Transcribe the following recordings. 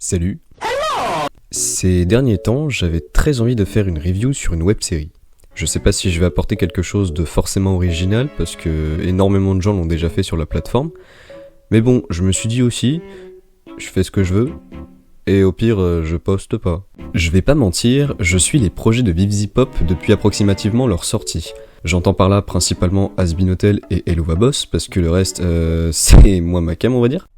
Salut. Ces derniers temps, j'avais très envie de faire une review sur une web-série. Je sais pas si je vais apporter quelque chose de forcément original, parce que énormément de gens l'ont déjà fait sur la plateforme. Mais bon, je me suis dit aussi, je fais ce que je veux, et au pire, je poste pas. Je vais pas mentir, je suis les projets de Vivzi Pop depuis approximativement leur sortie. J'entends par là principalement Has Been Hotel et Helluva Boss, parce que le reste, c'est moi ma cam, on va dire.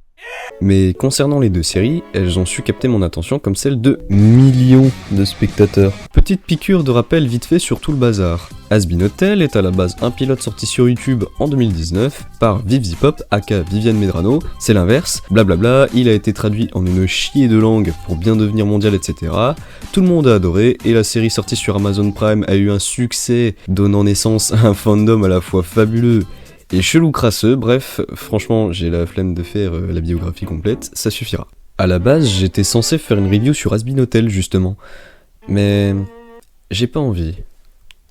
Mais concernant les deux séries, elles ont su capter mon attention comme celle de millions de spectateurs. Petite piqûre de rappel vite fait sur tout le bazar. Has Been Hotel est à la base un pilote sorti sur YouTube en 2019 par Vivzi Pop aka Viviane Medrano, c'est l'inverse, blablabla, il a été traduit en une chier de langue pour bien devenir mondial, etc. Tout le monde a adoré, et la série sortie sur Amazon Prime a eu un succès, donnant naissance à un fandom à la fois fabuleux et chelou crasseux, bref, franchement j'ai la flemme de faire la biographie complète, ça suffira. À la base j'étais censé faire une review sur Has Been Hotel justement, mais j'ai pas envie.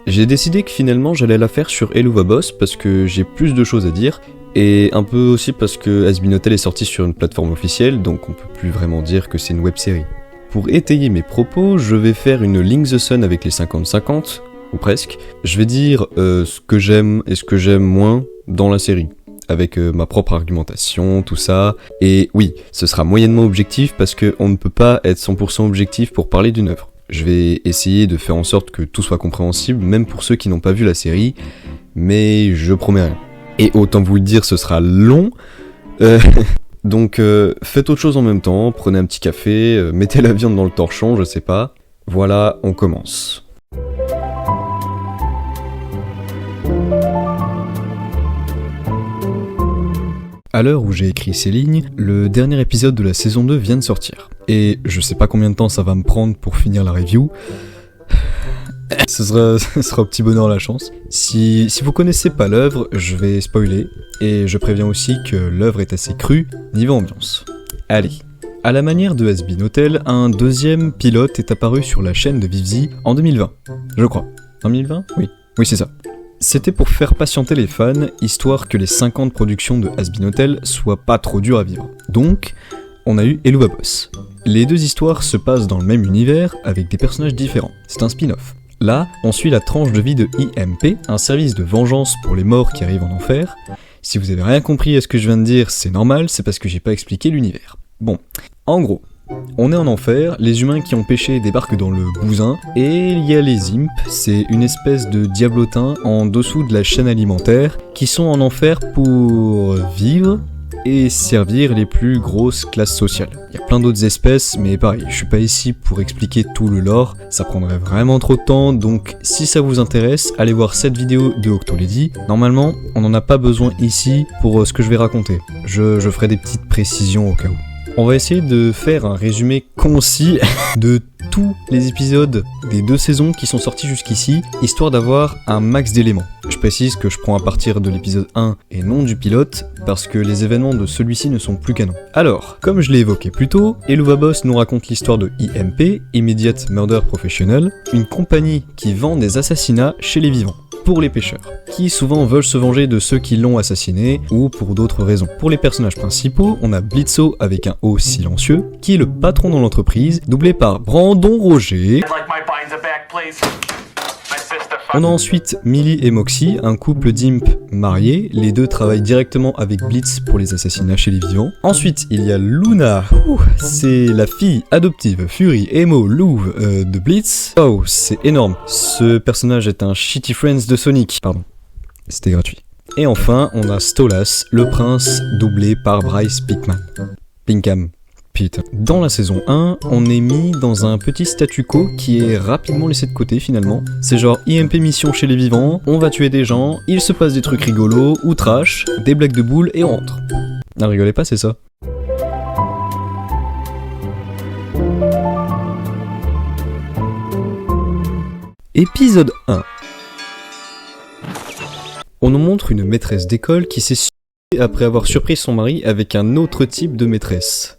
J'ai décidé que finalement j'allais la faire sur Helluva Boss parce que j'ai plus de choses à dire, et un peu aussi parce que Has Been Hotel est sorti sur une plateforme officielle, donc on peut plus vraiment dire que c'est une web série. Pour étayer mes propos, je vais faire une Link the Sun avec les 50-50, ou presque. Je vais dire ce que j'aime et ce que j'aime moins dans la série, avec ma propre argumentation, tout ça. Et oui, ce sera moyennement objectif parce qu'on ne peut pas être 100% objectif pour parler d'une œuvre. Je vais essayer de faire en sorte que tout soit compréhensible, même pour ceux qui n'ont pas vu la série, mais je promets rien. Et autant vous le dire, ce sera long. Donc faites autre chose en même temps, prenez un petit café, mettez la viande dans le torchon, je sais pas. Voilà, on commence. À l'heure où j'ai écrit ces lignes, le dernier épisode de la saison 2 vient de sortir. Et je sais pas combien de temps ça va me prendre pour finir la review. Ce sera au petit bonheur la chance. Si vous connaissez pas l'œuvre, je vais spoiler. Et je préviens aussi que l'œuvre est assez crue, niveau ambiance. Allez. À la manière de Has Been Hotel, un deuxième pilote est apparu sur la chaîne de Vivzi en 2020. Je crois. En 2020 ? Oui, c'est ça. C'était pour faire patienter les fans, histoire que les 50 productions de Has Been Hotel soient pas trop dures à vivre. Donc, on a eu Helluva Boss. Les deux histoires se passent dans le même univers, avec des personnages différents. C'est un spin-off. Là, on suit la tranche de vie de IMP, un service de vengeance pour les morts qui arrivent en enfer. Si vous avez rien compris à ce que je viens de dire, c'est normal, c'est parce que j'ai pas expliqué l'univers. Bon, en gros, on est en enfer, les humains qui ont péché débarquent dans le bousin, et il y a les imps, c'est une espèce de diablotins en dessous de la chaîne alimentaire, qui sont en enfer pour vivre et servir les plus grosses classes sociales. Il y a plein d'autres espèces, mais pareil, je suis pas ici pour expliquer tout le lore, ça prendrait vraiment trop de temps, donc si ça vous intéresse, allez voir cette vidéo de Octolady. Normalement, on n'en a pas besoin ici pour ce que je vais raconter. Je ferai des petites précisions au cas où. On va essayer de faire un résumé concis de tous les épisodes des 2 saisons qui sont sortis jusqu'ici, histoire d'avoir un max d'éléments. Je précise que je prends à partir de l'épisode 1 et non du pilote, parce que les événements de celui-ci ne sont plus canons. Alors, comme je l'ai évoqué plus tôt, Helluva Boss nous raconte l'histoire de IMP, Immediate Murder Professional, une compagnie qui vend des assassinats chez les vivants. Pour les pêcheurs, qui souvent veulent se venger de ceux qui l'ont assassiné, ou pour d'autres raisons. Pour les personnages principaux, on a Blitzo avec un O silencieux, qui est le patron dans l'entreprise, doublé par Brandon Roger. On a ensuite Millie et Moxie, un couple d'imps mariés, les deux travaillent directement avec Blitz pour les assassinats chez les vivants. Ensuite, il y a Luna, c'est la fille adoptive Fury Emo Louve de Blitz. Oh, c'est énorme, ce personnage est un shitty friends de Sonic. Pardon, c'était gratuit. Et enfin, on a Stolas, le prince, doublé par Bryce Pinkham. Pete. Dans la saison 1, on est mis dans un petit statu quo qui est rapidement laissé de côté finalement. C'est genre IMP mission chez les vivants, on va tuer des gens, il se passe des trucs rigolos ou trash, des blagues de boules et on rentre. Ah, rigolez pas, c'est ça. Épisode 1. On nous montre une maîtresse d'école qui s'est suicidée après avoir surpris son mari avec un autre type de maîtresse.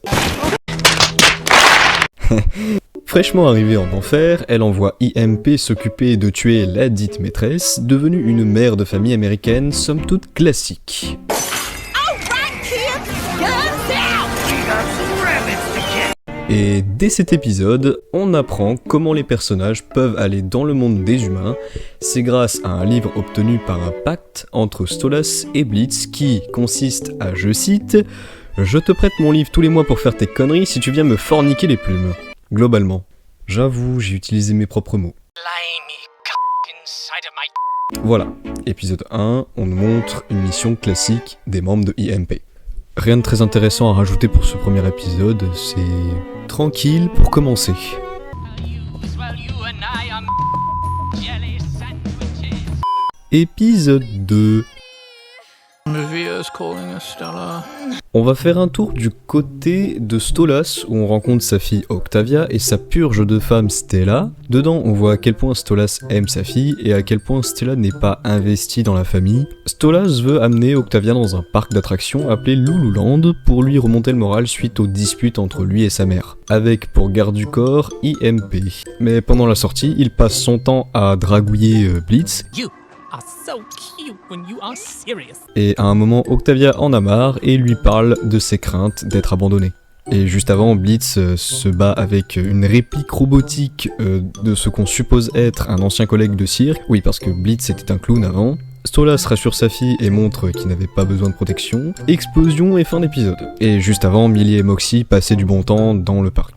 Fraîchement arrivée en enfer, elle envoie IMP s'occuper de tuer la dite maîtresse, devenue une mère de famille américaine somme toute classique. Et dès cet épisode, on apprend comment les personnages peuvent aller dans le monde des humains. C'est grâce à un livre obtenu par un pacte entre Stolas et Blitz qui consiste à, je cite, « Je te prête mon livre tous les mois pour faire tes conneries si tu viens me forniquer les plumes ». Globalement. J'avoue, j'ai utilisé mes propres mots. Voilà, épisode 1, on nous montre une mission classique des membres de IMP. Rien de très intéressant à rajouter pour ce premier épisode, c'est tranquille pour commencer. Épisode 2. On va faire un tour du côté de Stolas où on rencontre sa fille Octavia et sa purge de femme Stella. Dedans on voit à quel point Stolas aime sa fille et à quel point Stella n'est pas investie dans la famille. Stolas veut amener Octavia dans un parc d'attractions appelé Lululand pour lui remonter le moral suite aux disputes entre lui et sa mère, avec pour garde du corps IMP. Mais pendant la sortie, il passe son temps à dragouiller Blitz. So cute when you are serious. Et à un moment, Octavia en a marre et lui parle de ses craintes d'être abandonnée. Et juste avant, Blitz se bat avec une réplique robotique de ce qu'on suppose être un ancien collègue de cirque. Oui, parce que Blitz était un clown avant. Stolas rassure sa fille et montre qu'il n'avait pas besoin de protection. Explosion et fin d'épisode. Et juste avant, Millie et Moxie passaient du bon temps dans le parc.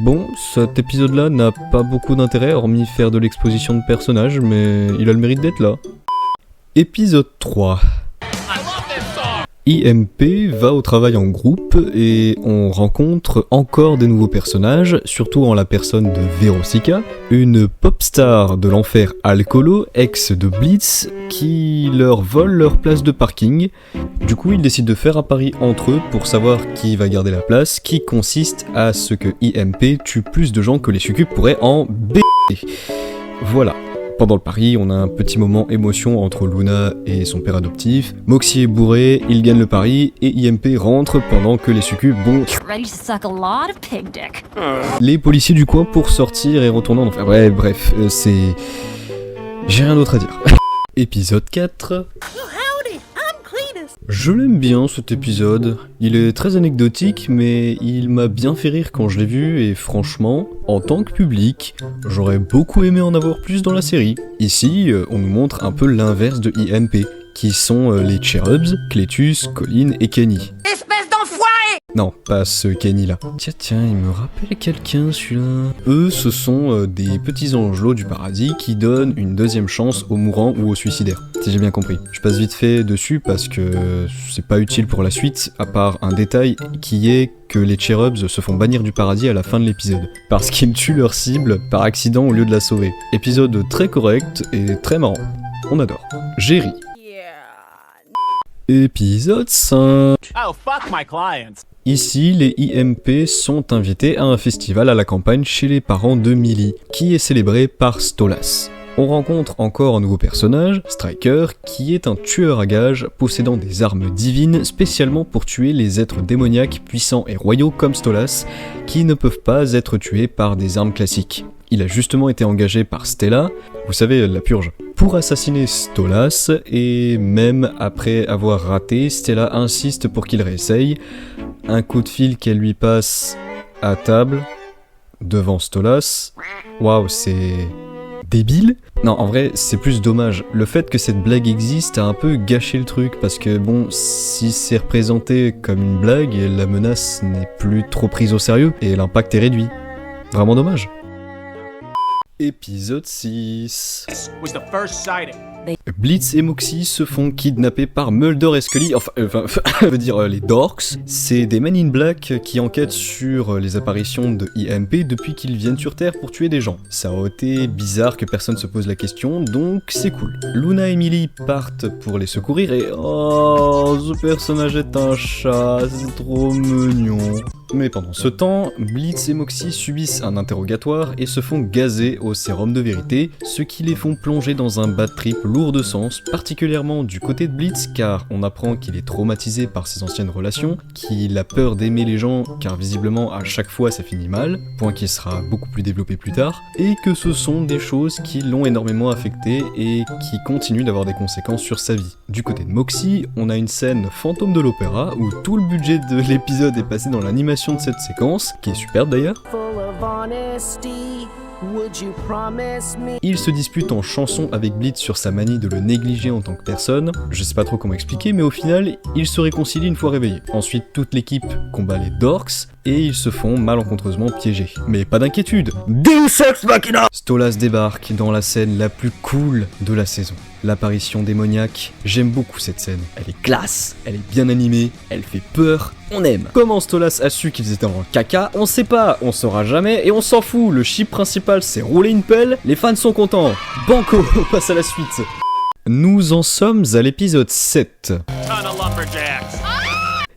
Bon, cet épisode-là n'a pas beaucoup d'intérêt, hormis faire de l'exposition de personnages, mais il a le mérite d'être là. Épisode 3. IMP va au travail en groupe et on rencontre encore des nouveaux personnages, surtout en la personne de Veronica, une pop star de l'enfer alcoolo, ex de Blitz, qui leur vole leur place de parking. Du coup, ils décident de faire un pari entre eux pour savoir qui va garder la place, qui consiste à ce que IMP tue plus de gens que les succubes pourraient en b***. Voilà. Pendant le pari, on a un petit moment émotion entre Luna et son père adoptif. Moxie est bourré, il gagne le pari et IMP rentre pendant que les succubes les policiers du coin pour sortir et retourner en enfer. Ouais, bref, c'est... J'ai rien d'autre à dire. Épisode 4. Je l'aime bien cet épisode, il est très anecdotique mais il m'a bien fait rire quand je l'ai vu et franchement, en tant que public, j'aurais beaucoup aimé en avoir plus dans la série. Ici, on nous montre un peu l'inverse de IMP, qui sont les Cherubs, Cletus, Colin et Kenny. Espèce d'enfoiré! Non, pas ce Kenny là. Tiens, il me rappelle quelqu'un celui-là. Eux, ce sont des petits angelots du paradis qui donnent une deuxième chance aux mourants ou aux suicidaires. Si j'ai bien compris. Je passe vite fait dessus parce que c'est pas utile pour la suite, à part un détail qui est que les Cherubs se font bannir du paradis à la fin de l'épisode, parce qu'ils tuent leur cible par accident au lieu de la sauver. Épisode très correct et très marrant. On adore. J'ai ri. Épisode 5. Oh, fuck my clients. Ici, les IMP sont invités à un festival à la campagne chez les parents de Millie, qui est célébré par Stolas. On rencontre encore un nouveau personnage, Striker, qui est un tueur à gages possédant des armes divines spécialement pour tuer les êtres démoniaques puissants et royaux comme Stolas, qui ne peuvent pas être tués par des armes classiques. Il a justement été engagé par Stella, vous savez, la purge, pour assassiner Stolas, et même après avoir raté, Stella insiste pour qu'il réessaye. Un coup de fil qu'elle lui passe à table, devant Stolas. Waouh, c'est... débile? Non, en vrai, c'est plus dommage. Le fait que cette blague existe a un peu gâché le truc, parce que bon, si c'est représenté comme une blague, la menace n'est plus trop prise au sérieux, et l'impact est réduit. Vraiment dommage. Épisode 6. Blitz et Moxie se font kidnapper par Mulder et Scully, enfin, je veux dire les Dorks. C'est des Men in Black qui enquêtent sur les apparitions de IMP depuis qu'ils viennent sur Terre pour tuer des gens. Ça aurait été bizarre que personne se pose la question, donc c'est cool. Luna et Millie partent pour les secourir et... oh, ce personnage est un chat, c'est trop mignon. Mais pendant ce temps, Blitz et Moxie subissent un interrogatoire et se font gazer au sérum de vérité, ce qui les font plonger dans un bad trip lourd lourd de sens, particulièrement du côté de Blitz, car on apprend qu'il est traumatisé par ses anciennes relations, qu'il a peur d'aimer les gens, car visiblement à chaque fois ça finit mal, point qui sera beaucoup plus développé plus tard, et que ce sont des choses qui l'ont énormément affecté et qui continuent d'avoir des conséquences sur sa vie. Du côté de Moxie, on a une scène fantôme de l'opéra, où tout le budget de l'épisode est passé dans l'animation de cette séquence, qui est superbe d'ailleurs. Il se dispute en chanson avec Blitz sur sa manie de le négliger en tant que personne, je sais pas trop comment expliquer, mais au final, ils se réconcilient une fois réveillés. Ensuite, toute l'équipe combat les Dorks, et ils se font malencontreusement piéger. Mais pas d'inquiétude, Deus Ex Machina! Stolas débarque dans la scène la plus cool de la saison. L'apparition démoniaque, j'aime beaucoup cette scène. Elle est classe, elle est bien animée, elle fait peur, on aime. Comment Stolas a su qu'ils étaient en caca, on sait pas, on saura jamais et on s'en fout. Le chip principal c'est rouler une pelle, les fans sont contents. Banco, on passe à la suite. Nous en sommes à l'épisode 7.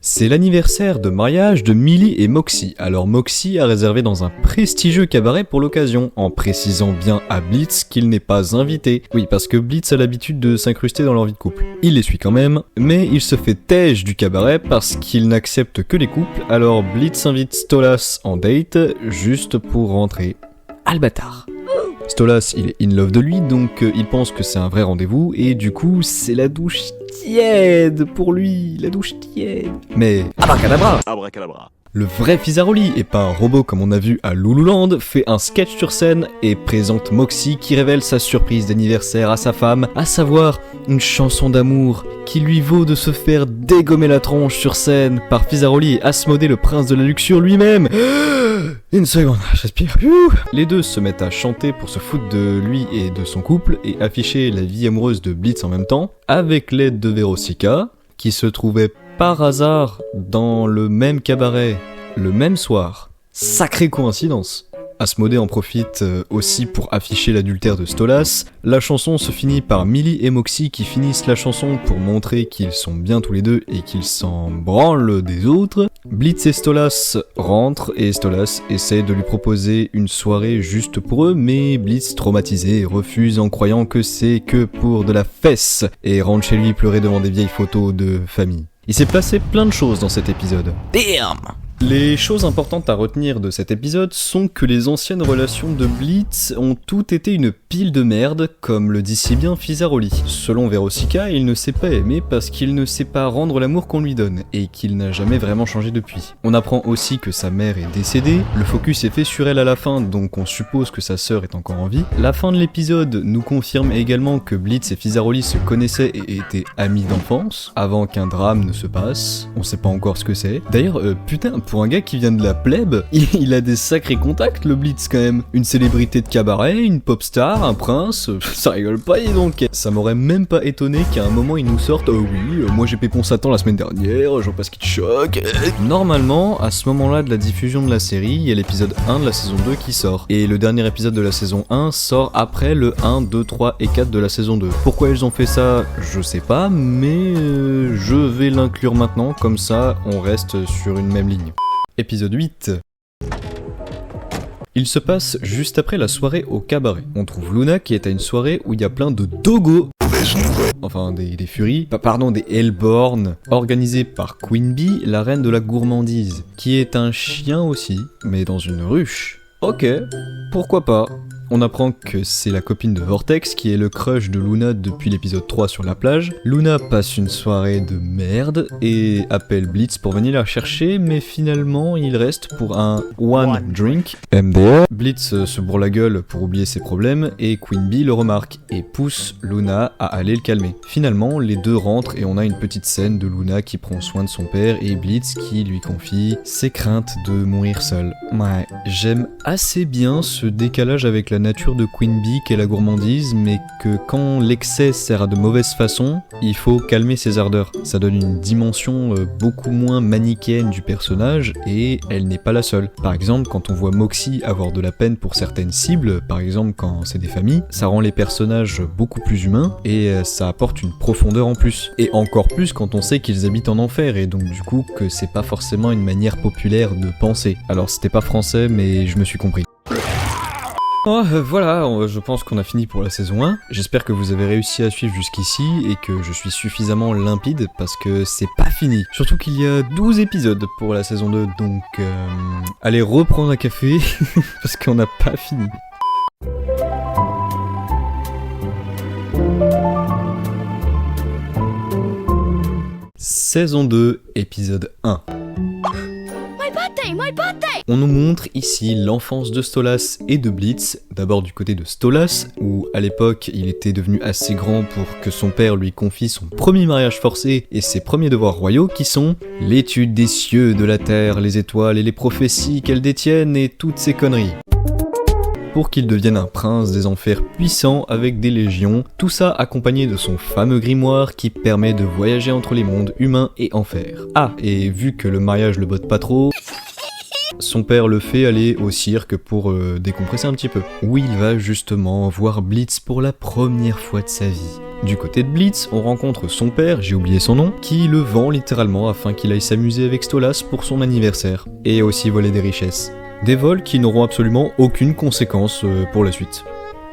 C'est l'anniversaire de mariage de Millie et Moxie. Alors Moxie a réservé dans un prestigieux cabaret pour l'occasion, en précisant bien à Blitz qu'il n'est pas invité. Oui, parce que Blitz a l'habitude de s'incruster dans leur vie de couple. Il les suit quand même, mais il se fait têche du cabaret parce qu'il n'accepte que les couples, alors Blitz invite Stolas en date, juste pour rentrer. Ah le bâtard. Stolas, il est in love de lui, donc il pense que c'est un vrai rendez-vous, et du coup, c'est la douche tiède pour lui, la douche tiède. Mais abracadabra. Abracadabra. Le vrai Fizzaroli, et pas un robot comme on a vu à Lululand, fait un sketch sur scène et présente Moxie qui révèle sa surprise d'anniversaire à sa femme, à savoir une chanson d'amour qui lui vaut de se faire dégommer la tronche sur scène par Fizzaroli et Asmodée, le prince de la luxure lui-même. Une seconde, je respire. Les deux se mettent à chanter pour se foutre de lui et de son couple et afficher la vie amoureuse de Blitz en même temps, avec l'aide de Veronica, qui se trouvait par hasard dans le même cabaret, le même soir. Sacrée coïncidence. Asmodée en profite aussi pour afficher l'adultère de Stolas. La chanson se finit par Millie et Moxie qui finissent la chanson pour montrer qu'ils sont bien tous les deux et qu'ils s'en branlent des autres. Blitz et Stolas rentrent et Stolas essaie de lui proposer une soirée juste pour eux, mais Blitz, traumatisé, refuse en croyant que c'est que pour de la fesse et rentre chez lui pleurer devant des vieilles photos de famille. Il s'est passé plein de choses dans cet épisode. Bam! Les choses importantes à retenir de cet épisode sont que les anciennes relations de Blitz ont toutes été une pile de merde, comme le dit si bien Fizzaroli. Selon Veronica, il ne sait pas aimer parce qu'il ne sait pas rendre l'amour qu'on lui donne, et qu'il n'a jamais vraiment changé depuis. On apprend aussi que sa mère est décédée, le focus est fait sur elle à la fin, donc on suppose que sa sœur est encore en vie. La fin de l'épisode nous confirme également que Blitz et Fizzaroli se connaissaient et étaient amis d'enfance, avant qu'un drame ne se passe. On sait pas encore ce que c'est. D'ailleurs, putain, pour un gars qui vient de la plèbe, il a des sacrés contacts, le Blitz quand même. Une célébrité de cabaret, une pop star, un prince, ça rigole pas, dis donc. Ça m'aurait même pas étonné qu'à un moment ils nous sortent moi j'ai pépon Satan la semaine dernière, j'en passe qui te choque. Normalement, à ce moment-là de la diffusion de la série, il y a l'épisode 1 de la saison 2 qui sort. Et le dernier épisode de la saison 1 sort après le 1, 2, 3 et 4 de la saison 2. Pourquoi ils ont fait ça, je sais pas, mais je vais l'inclure maintenant, comme ça on reste sur une même ligne. Épisode 8. Il se passe juste après la soirée au cabaret. On trouve Luna qui est à une soirée où il y a plein de dogos. Enfin, des furies, des Hellborn, organisés par Queen Bee, la reine de la gourmandise, qui est un chien aussi, mais dans une ruche. Ok, pourquoi pas. On apprend que c'est la copine de Vortex qui est le crush de Luna depuis l'épisode 3 sur la plage. Luna passe une soirée de merde et appelle Blitz pour venir la chercher, mais finalement il reste pour un one drink. MDR. Blitz se bourre la gueule pour oublier ses problèmes et Queen Bee le remarque et pousse Luna à aller le calmer. Finalement, les deux rentrent et on a une petite scène de Luna qui prend soin de son père et Blitz qui lui confie ses craintes de mourir seul. Ouais, j'aime assez bien ce décalage avec la nature de Queen Bee qu'est la gourmandise, mais que quand l'excès sert à de mauvaises façons, il faut calmer ses ardeurs. Ça donne une dimension beaucoup moins manichéenne du personnage et elle n'est pas la seule. Par exemple, quand on voit Moxie avoir de la peine pour certaines cibles, par exemple quand c'est des familles, ça rend les personnages beaucoup plus humains et ça apporte une profondeur en plus. Et encore plus quand on sait qu'ils habitent en enfer et donc du coup que c'est pas forcément une manière populaire de penser. Alors c'était pas français mais je me suis compris. Voilà, je pense qu'on a fini pour la saison 1. J'espère que vous avez réussi à suivre jusqu'ici et que je suis suffisamment limpide parce que c'est pas fini. Surtout qu'il y a 12 épisodes pour la saison 2, donc allez reprendre un café parce qu'on n'a pas fini. Saison 2, épisode 1. On nous montre ici l'enfance de Stolas et de Blitz, d'abord du côté de Stolas, où à l'époque il était devenu assez grand pour que son père lui confie son premier mariage forcé et ses premiers devoirs royaux qui sont l'étude des cieux, de la terre, les étoiles et les prophéties qu'elles détiennent et toutes ces conneries. Pour qu'il devienne un prince des enfers puissant avec des légions, tout ça accompagné de son fameux grimoire qui permet de voyager entre les mondes humains et enfer. Ah, et vu que le mariage le botte pas trop, son père le fait aller au cirque pour décompresser un petit peu, où il va justement voir Blitz pour la première fois de sa vie. Du côté de Blitz, on rencontre son père, j'ai oublié son nom, qui le vend littéralement afin qu'il aille s'amuser avec Stolas pour son anniversaire, et aussi voler des richesses. Des vols qui n'auront absolument aucune conséquence pour la suite.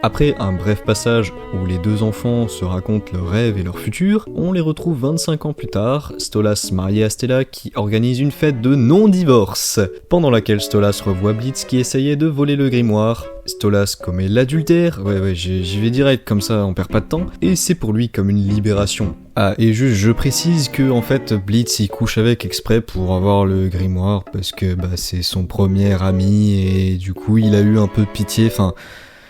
Après un bref passage où les deux enfants se racontent leurs rêves et leur futur, on les retrouve 25 ans plus tard, Stolas marié à Stella qui organise une fête de non-divorce, pendant laquelle Stolas revoit Blitz qui essayait de voler le grimoire. Stolas commet l'adultère, j'y vais direct comme ça on perd pas de temps, et c'est pour lui comme une libération. Ah, et juste je précise que en fait Blitz il couche avec exprès pour avoir le grimoire parce que c'est son premier ami et du coup il a eu un peu de pitié, enfin...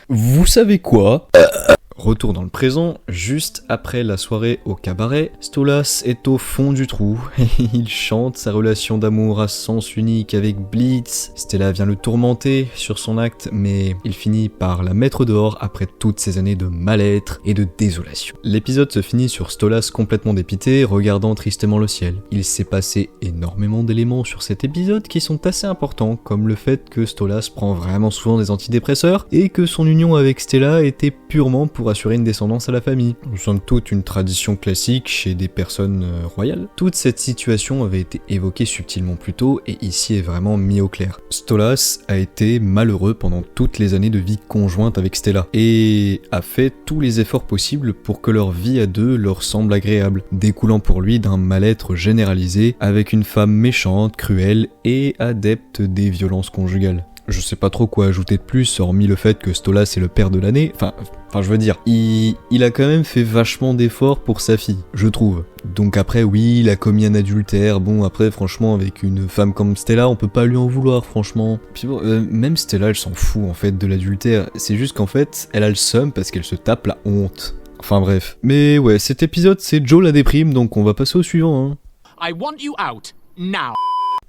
Vous savez quoi ? Retour dans le présent, juste après la soirée au cabaret, Stolas est au fond du trou et il chante sa relation d'amour à sens unique avec Blitz. Stella vient le tourmenter sur son acte, mais il finit par la mettre dehors après toutes ces années de mal-être et de désolation. L'épisode se finit sur Stolas complètement dépité, regardant tristement le ciel. Il s'est passé énormément d'éléments sur cet épisode qui sont assez importants, comme le fait que Stolas prend vraiment souvent des antidépresseurs et que son union avec Stella était purement pour assurer une descendance à la famille. Somme toute une tradition classique chez des personnes royales. Toute cette situation avait été évoquée subtilement plus tôt et ici est vraiment mis au clair. Stolas a été malheureux pendant toutes les années de vie conjointe avec Stella et a fait tous les efforts possibles pour que leur vie à deux leur semble agréable, découlant pour lui d'un mal-être généralisé avec une femme méchante, cruelle et adepte des violences conjugales. Je sais pas trop quoi ajouter de plus, hormis le fait que Stolas est le père de l'année. Enfin, je veux dire, il a quand même fait vachement d'efforts pour sa fille, je trouve. Donc après, oui, il a commis un adultère. Bon, après, franchement, avec une femme comme Stella, on peut pas lui en vouloir, franchement. Puis bon, même Stella, elle s'en fout, en fait, de l'adultère. C'est juste qu'en fait, elle a le seum parce qu'elle se tape la honte. Enfin bref. Mais ouais, cet épisode, c'est Joe la déprime, donc on va passer au suivant, hein. I want you out now.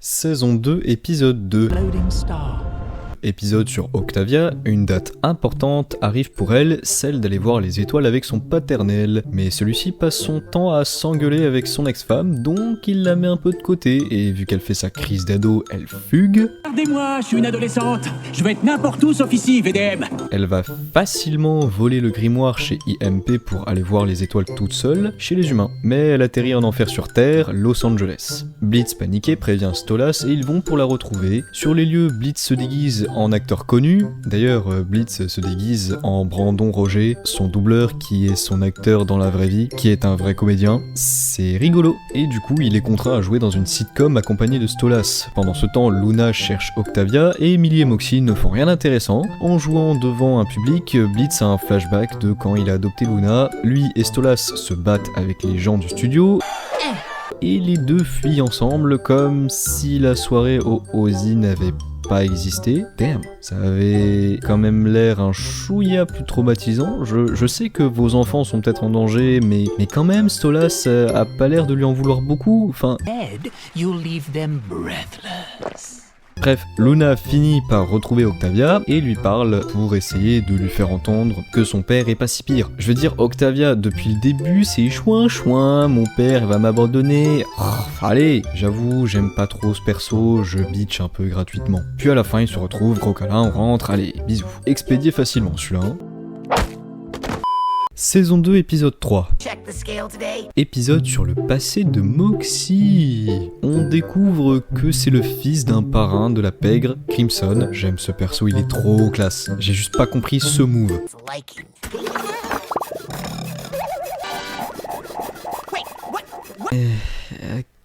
Saison 2, épisode 2. Loading star. Épisode sur Octavia, une date importante arrive pour elle, celle d'aller voir les étoiles avec son paternel. Mais celui-ci passe son temps à s'engueuler avec son ex-femme, donc il la met un peu de côté, et vu qu'elle fait sa crise d'ado, elle fugue. Regardez-moi, je suis une adolescente, je vais être n'importe où sauf ici, VDM. Elle va facilement voler le grimoire chez IMP pour aller voir les étoiles toute seule, chez les humains. Mais elle atterrit en enfer sur Terre, Los Angeles. Blitz paniqué prévient Stolas et ils vont pour la retrouver. Sur les lieux, Blitz se déguise en acteur connu. D'ailleurs, Blitz se déguise en Brandon Roger, son doubleur qui est son acteur dans la vraie vie, qui est un vrai comédien. C'est rigolo. Et du coup, il est contraint à jouer dans une sitcom accompagné de Stolas. Pendant ce temps, Luna cherche Octavia et Emily et Moxie ne font rien d'intéressant. En jouant devant un public, Blitz a un flashback de quand il a adopté Luna. Lui et Stolas se battent avec les gens du studio. Et les deux fuient ensemble comme si la soirée au Ozzy n'avait pas existé. Damn, ça avait quand même l'air un chouïa plus traumatisant. Je sais que vos enfants sont peut-être en danger, mais quand même, Stolas a pas l'air de lui en vouloir beaucoup. Enfin... Ed, you'll leave them breathless. Bref, Luna finit par retrouver Octavia et lui parle pour essayer de lui faire entendre que son père est pas si pire. Je veux dire, Octavia, depuis le début, c'est chouin, mon père va m'abandonner. Oh, allez, j'avoue, j'aime pas trop ce perso, je bitch un peu gratuitement. Puis à la fin, ils se retrouvent, gros câlin, on rentre, allez, bisous. Expédié facilement celui-là, hein. Saison 2, épisode 3. Check the scale today. Épisode sur le passé de Moxie. On découvre que c'est le fils d'un parrain de la pègre, Crimson. J'aime ce perso, il est trop classe. J'ai juste pas compris ce move. It's like Wait, what?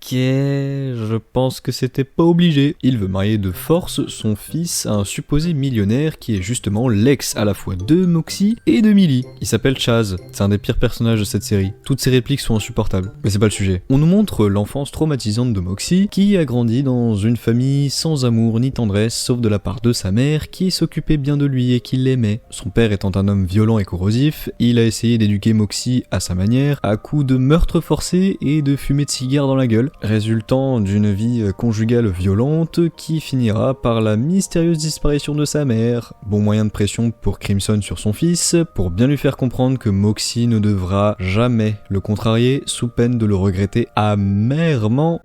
Ok, je pense que c'était pas obligé. Il veut marier de force son fils à un supposé millionnaire qui est justement l'ex à la fois de Moxie et de Millie. Il s'appelle Chaz, c'est un des pires personnages de cette série. Toutes ses répliques sont insupportables, mais c'est pas le sujet. On nous montre l'enfance traumatisante de Moxie, qui a grandi dans une famille sans amour ni tendresse, sauf de la part de sa mère, qui s'occupait bien de lui et qui l'aimait. Son père étant un homme violent et corrosif, il a essayé d'éduquer Moxie à sa manière, à coups de meurtres forcés et de fumée de cigares dans la gueule, résultant d'une vie conjugale violente qui finira par la mystérieuse disparition de sa mère. Bon moyen de pression pour Crimson sur son fils, pour bien lui faire comprendre que Moxie ne devra jamais le contrarier, sous peine de le regretter amèrement.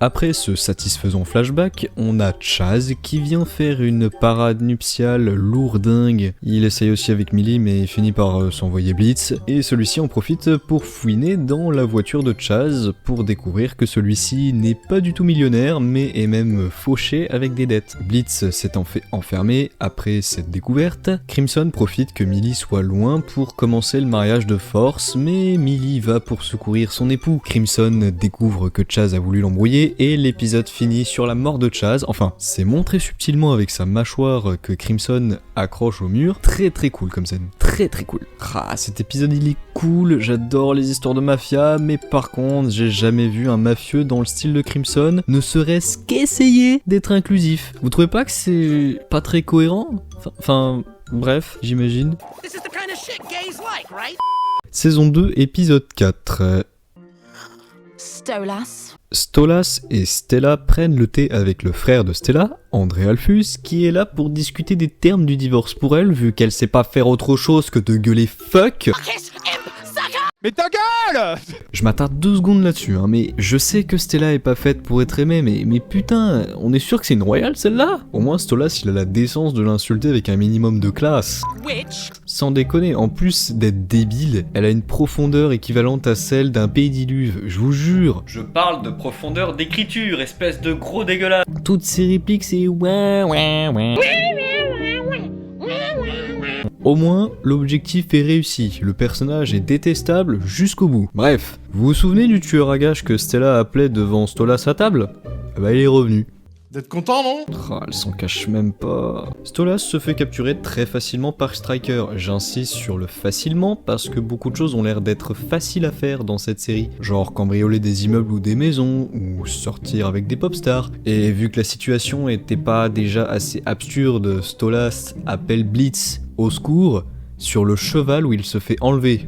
Après ce satisfaisant flashback, on a Chaz qui vient faire une parade nuptiale lourdingue. Il essaye aussi avec Millie mais finit par s'envoyer Blitz, et celui-ci en profite pour fouiner dans la voiture de Chaz pour découvrir que celui-ci n'est pas du tout millionnaire mais est même fauché avec des dettes. Blitz s'étant fait enfermer après cette découverte, Crimson profite que Millie soit loin pour commencer le mariage de force, mais Millie va pour secourir son époux. Crimson découvre que Chaz a voulu l'embrouiller et l'épisode finit sur la mort de Chaz. Enfin, c'est montré subtilement avec sa mâchoire que Crimson accroche au mur. Très cool comme scène, très cool. Ah, cet épisode il est cool, j'adore les histoires de mafia, mais par contre j'ai jamais vu un mafieux dans le style de Crimson ne serait-ce qu'essayer d'être inclusif. Vous trouvez pas que c'est pas très cohérent? Enfin, bref, j'imagine. This is the kind of shit gays like, right? Saison 2, épisode 4. Stolas et Stella prennent le thé avec le frère de Stella, André Alphus, qui est là pour discuter des termes du divorce pour elle, vu qu'elle sait pas faire autre chose que de gueuler fuck. Mais ta gueule! Je m'attarde 2 secondes là-dessus, mais je sais que Stella est pas faite pour être aimée, mais putain, on est sûr que c'est une royale celle-là? Au moins Stolas il a la décence de l'insulter avec un minimum de classe. Which? Sans déconner, en plus d'être débile, elle a une profondeur équivalente à celle d'un pédiluve, je vous jure. Je parle de profondeur d'écriture, espèce de gros dégueulasse. Toutes ses répliques c'est ouais. Au moins, l'objectif est réussi, le personnage est détestable jusqu'au bout. Bref, vous vous souvenez du tueur à gages que Stella appelait devant Stolas à table? Bah il est revenu. D'être content, non? Elle s'en cache même pas. Stolas se fait capturer très facilement par Striker. J'insiste sur le facilement parce que beaucoup de choses ont l'air d'être faciles à faire dans cette série. Genre cambrioler des immeubles ou des maisons, ou sortir avec des pop stars. Et vu que la situation était pas déjà assez absurde, Stolas appelle Blitz au secours sur le cheval où il se fait enlever.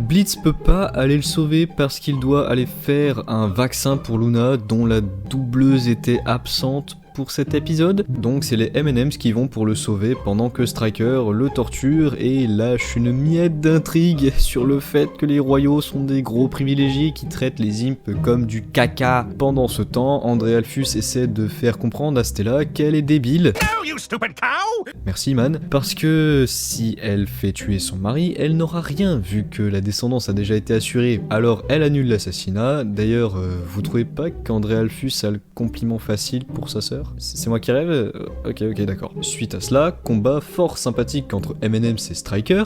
Blitz peut pas aller le sauver parce qu'il doit aller faire un vaccin pour Luna dont la doubleuse était absente pour cet épisode. Donc c'est les M&M's qui vont pour le sauver pendant que Striker le torture et lâche une miette d'intrigue sur le fait que les royaux sont des gros privilégiés qui traitent les imps comme du caca. Pendant ce temps, André Alphus essaie de faire comprendre à Stella qu'elle est débile. No, you stupid cow! Merci man, parce que si elle fait tuer son mari, elle n'aura rien vu que la descendance a déjà été assurée. Alors elle annule l'assassinat. D'ailleurs, vous trouvez pas qu'André Alphus a le compliment facile pour sa sœur? C'est moi qui rêve? Ok, d'accord. Suite à cela, combat fort sympathique entre M&M's et Striker.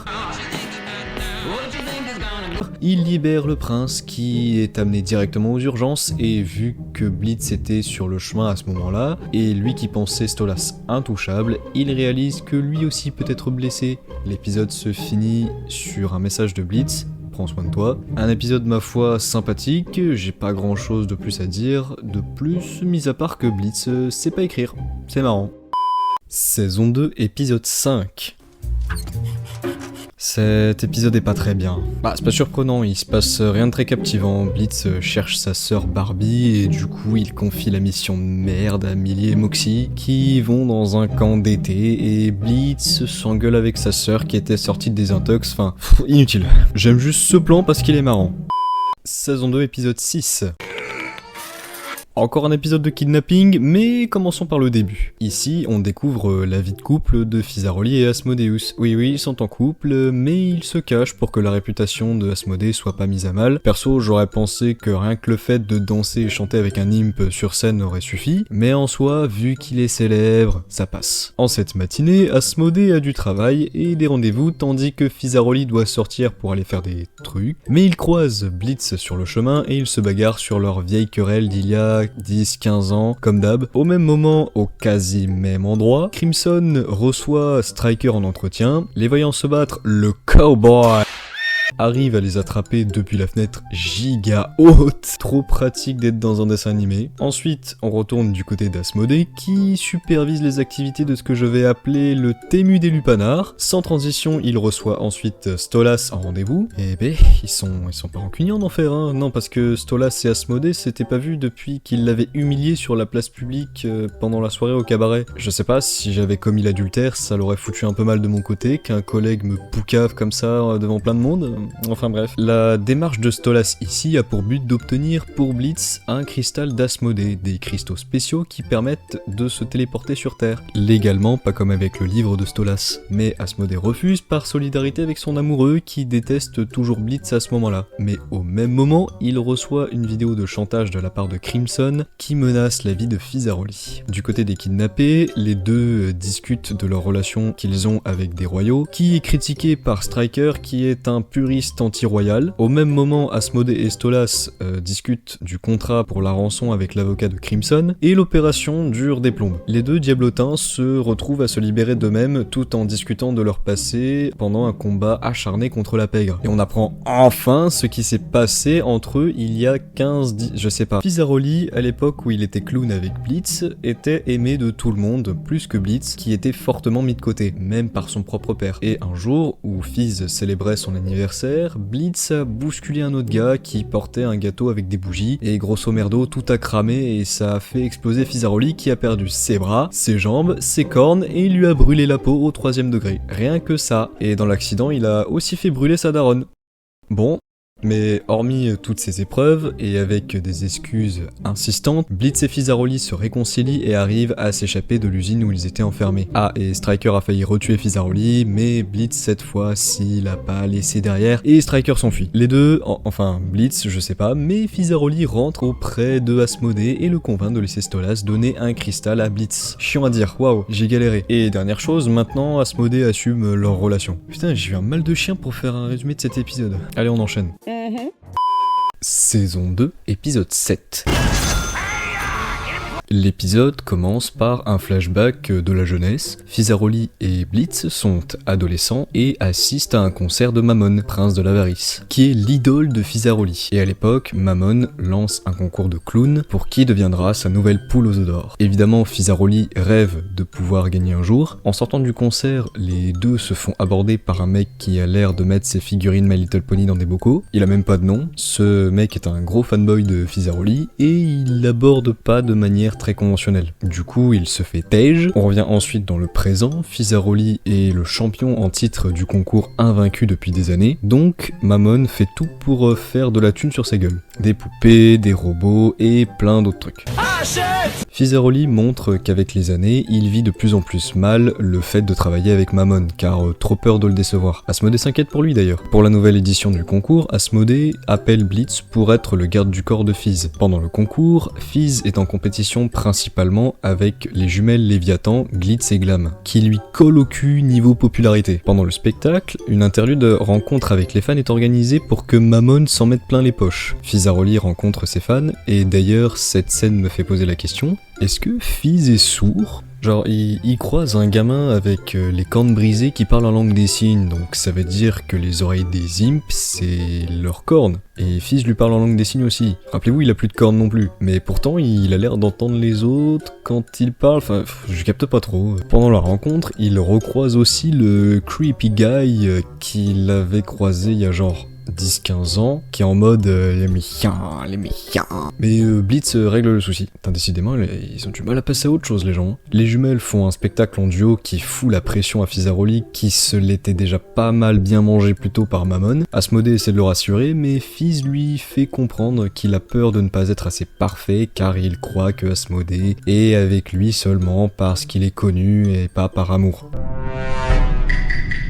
Il libère le prince qui est amené directement aux urgences et vu que Blitz était sur le chemin à ce moment-là, et lui qui pensait Stolas intouchable, il réalise que lui aussi peut être blessé. L'épisode se finit sur un message de Blitz. Prends soin de toi. Un épisode ma foi sympathique, j'ai pas grand chose de plus à dire, de plus, mis à part que Blitz sait pas écrire. C'est marrant. Saison 2, épisode 5. Cet épisode est pas très bien. C'est pas surprenant, il se passe rien de très captivant. Blitz cherche sa sœur Barbie et du coup il confie la mission de merde à Millie et Moxie qui vont dans un camp d'été et Blitz s'engueule avec sa sœur qui était sortie de désintox, inutile. J'aime juste ce plan parce qu'il est marrant. Saison 2, épisode 6. Encore un épisode de kidnapping, mais commençons par le début. Ici, on découvre la vie de couple de Fizaroli et Asmodeus. Oui, ils sont en couple, mais ils se cachent pour que la réputation de Asmodée soit pas mise à mal. Perso, j'aurais pensé que rien que le fait de danser et chanter avec un imp sur scène aurait suffi, mais en soi, vu qu'il est célèbre, ça passe. En cette matinée, Asmodée a du travail et des rendez-vous, tandis que Fizaroli doit sortir pour aller faire des trucs. Mais il croise Blitz sur le chemin et ils se bagarrent sur leur vieille querelle d'il y a 10-15 ans, comme d'hab. Au même moment, au quasi même endroit, Crimson reçoit Striker en entretien. Les voyant se battre, le cowboy arrive à les attraper depuis la fenêtre giga haute. Trop pratique d'être dans un dessin animé. Ensuite, on retourne du côté d'Asmodée qui supervise les activités de ce que je vais appeler le Tému des lupanards. Sans transition, il reçoit ensuite Stolas en rendez-vous. Et ils sont pas rancuniers en enfer, hein. Non, parce que Stolas et Asmodée s'étaient pas vus depuis qu'il l'avait humilié sur la place publique pendant la soirée au cabaret. Je sais pas, si j'avais commis l'adultère, ça l'aurait foutu un peu mal de mon côté, qu'un collègue me poucave comme ça devant plein de monde. Enfin bref. La démarche de Stolas ici a pour but d'obtenir pour Blitz un cristal d'Asmodée, des cristaux spéciaux qui permettent de se téléporter sur Terre. Légalement, pas comme avec le livre de Stolas. Mais Asmodée refuse par solidarité avec son amoureux qui déteste toujours Blitz à ce moment-là. Mais au même moment, il reçoit une vidéo de chantage de la part de Crimson qui menace la vie de Fizaroli. Du côté des kidnappés, les deux discutent de leur relation qu'ils ont avec des royaux, qui est critiquée par Striker qui est un puriste anti-royal. Au même moment, Asmodée et Stolas discutent du contrat pour la rançon avec l'avocat de Crimson, et l'opération dure des plombes. Les deux diablotins se retrouvent à se libérer d'eux-mêmes tout en discutant de leur passé pendant un combat acharné contre la pègre. Et on apprend enfin ce qui s'est passé entre eux il y a 15... je sais pas. Fizaroli, à l'époque où il était clown avec Blitz, était aimé de tout le monde, plus que Blitz, qui était fortement mis de côté, même par son propre père. Et un jour, où Fiz célébrait son anniversaire, Blitz a bousculé un autre gars qui portait un gâteau avec des bougies, et grosso merdo, tout a cramé et ça a fait exploser Fizaroli qui a perdu ses bras, ses jambes, ses cornes et il lui a brûlé la peau au 3e degré. Rien que ça. Et dans l'accident, il a aussi fait brûler sa daronne. Bon. Mais hormis toutes ces épreuves, et avec des excuses insistantes, Blitz et Fizaroli se réconcilient et arrivent à s'échapper de l'usine où ils étaient enfermés. Ah, et Striker a failli retuer Fizaroli, mais Blitz cette fois-ci l'a pas laissé derrière, et Striker s'enfuit. Les deux, enfin Blitz, je sais pas, mais Fizaroli rentre auprès de Asmodée et le convainc de laisser Stolas donner un cristal à Blitz. Chiant à dire, waouh, j'ai galéré. Et dernière chose, maintenant Asmodée assume leur relation. Putain, j'ai eu un mal de chien pour faire un résumé de cet épisode. Allez, on enchaîne. Saison 2, épisode 7. L'épisode commence par un flashback de la jeunesse. Fizaroli et Blitz sont adolescents et assistent à un concert de Mammon, prince de l'avarice, qui est l'idole de Fizaroli. Et à l'époque, Mammon lance un concours de clown pour qui deviendra sa nouvelle poule aux œufs d'or. Évidemment, Fizaroli rêve de pouvoir gagner un jour. En sortant du concert, les deux se font aborder par un mec qui a l'air de mettre ses figurines My Little Pony dans des bocaux. Il a même pas de nom. Ce mec est un gros fanboy de Fizaroli et il l'aborde pas de manière très conventionnel. Du coup, il se fait tège. On revient ensuite dans le présent. Fizaroli est le champion en titre du concours invaincu depuis des années. Donc, Mammon fait tout pour faire de la thune sur sa gueule. Des poupées, des robots et plein d'autres trucs. Fizaroli montre qu'avec les années, il vit de plus en plus mal le fait de travailler avec Mammon, car trop peur de le décevoir. Asmodée s'inquiète pour lui d'ailleurs. Pour la nouvelle édition du concours, Asmodée appelle Blitz pour être le garde du corps de Fiz. Pendant le concours, Fiz est en compétition principalement avec les jumelles Léviathan, Glitz et Glam, qui lui collent au cul niveau popularité. Pendant le spectacle, une interlude rencontre avec les fans est organisée pour que Mammon s'en mette plein les poches. Fizaroli rencontre ses fans, et d'ailleurs cette scène me fait poser la question, est-ce que Fiz est sourd ? Genre, il croise un gamin avec les cornes brisées qui parle en langue des signes, donc ça veut dire que les oreilles des imps, c'est leurs cornes. Et Fiz lui parle en langue des signes aussi. Rappelez-vous, il a plus de cornes non plus. Mais pourtant, il a l'air d'entendre les autres quand il parle, enfin, je capte pas trop. Pendant la rencontre, il recroise aussi le creepy guy qu'il avait croisé il y a genre 10-15 ans, qui est en mode les méchants. Mais Blitz règle le souci. Putain, décidément, ils ont du mal à passer à autre chose, les gens. Les jumelles font un spectacle en duo qui fout la pression à Fizaroli, qui se l'était déjà pas mal bien mangé plus tôt par Mammon. Asmodée essaie de le rassurer, mais Fiz lui fait comprendre qu'il a peur de ne pas être assez parfait, car il croit que Asmodée est avec lui seulement parce qu'il est connu et pas par amour.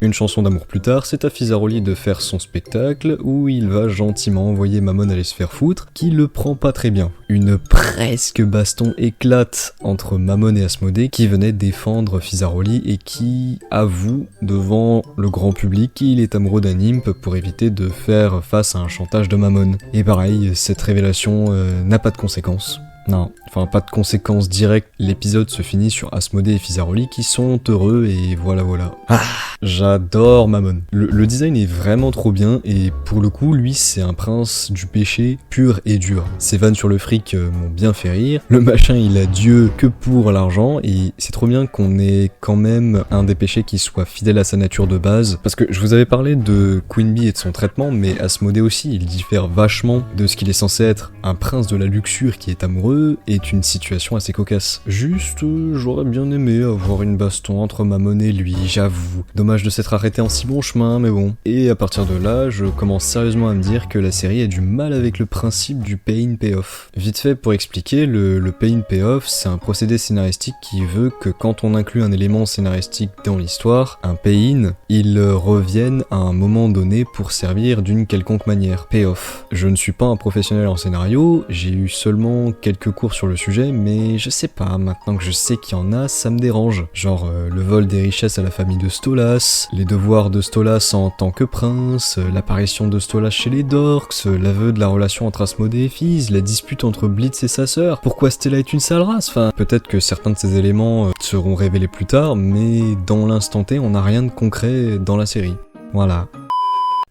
Une chanson d'amour plus tard, c'est à Fizaroli de faire son spectacle où il va gentiment envoyer Mammon aller se faire foutre, qui le prend pas très bien. Une presque baston éclate entre Mammon et Asmodée qui venait défendre Fizaroli et qui avoue devant le grand public qu'il est amoureux d'un imp pour éviter de faire face à un chantage de Mammon. Et pareil, cette révélation n'a pas de conséquences. Non, enfin pas de conséquences directes, l'épisode se finit sur Asmodée et Fizaroli qui sont heureux et voilà. Ah, j'adore Mammon. Le design est vraiment trop bien et pour le coup, lui c'est un prince du péché pur et dur. Ses vannes sur le fric m'ont bien fait rire, le machin il a Dieu que pour l'argent et c'est trop bien qu'on ait quand même un des péchés qui soit fidèle à sa nature de base. Parce que je vous avais parlé de Queen Bee et de son traitement, mais Asmodée aussi, il diffère vachement de ce qu'il est censé être. Un prince de la luxure qui est amoureux est une situation assez cocasse. Juste, j'aurais bien aimé avoir une baston entre Mammon et lui, j'avoue. Dommage de s'être arrêté en si bon chemin, mais bon. Et à partir de là, je commence sérieusement à me dire que la série a du mal avec le principe du pay-in-pay-off. Vite fait, pour expliquer, le pay-in-pay-off, c'est un procédé scénaristique qui veut que quand on inclut un élément scénaristique dans l'histoire, un pay-in, il revienne à un moment donné pour servir d'une quelconque manière. Pay-off. Je ne suis pas un professionnel en scénario, j'ai eu seulement quelques cours sur le sujet, mais je sais pas, maintenant que je sais qu'il y en a, ça me dérange. Genre le vol des richesses à la famille de Stolas, les devoirs de Stolas en tant que prince, l'apparition de Stolas chez les Dorks, l'aveu de la relation entre Asmodée et Fiz, la dispute entre Blitz et sa sœur, pourquoi Stella est une sale race, enfin, peut-être que certains de ces éléments seront révélés plus tard, mais dans l'instant T, on n'a rien de concret dans la série. Voilà.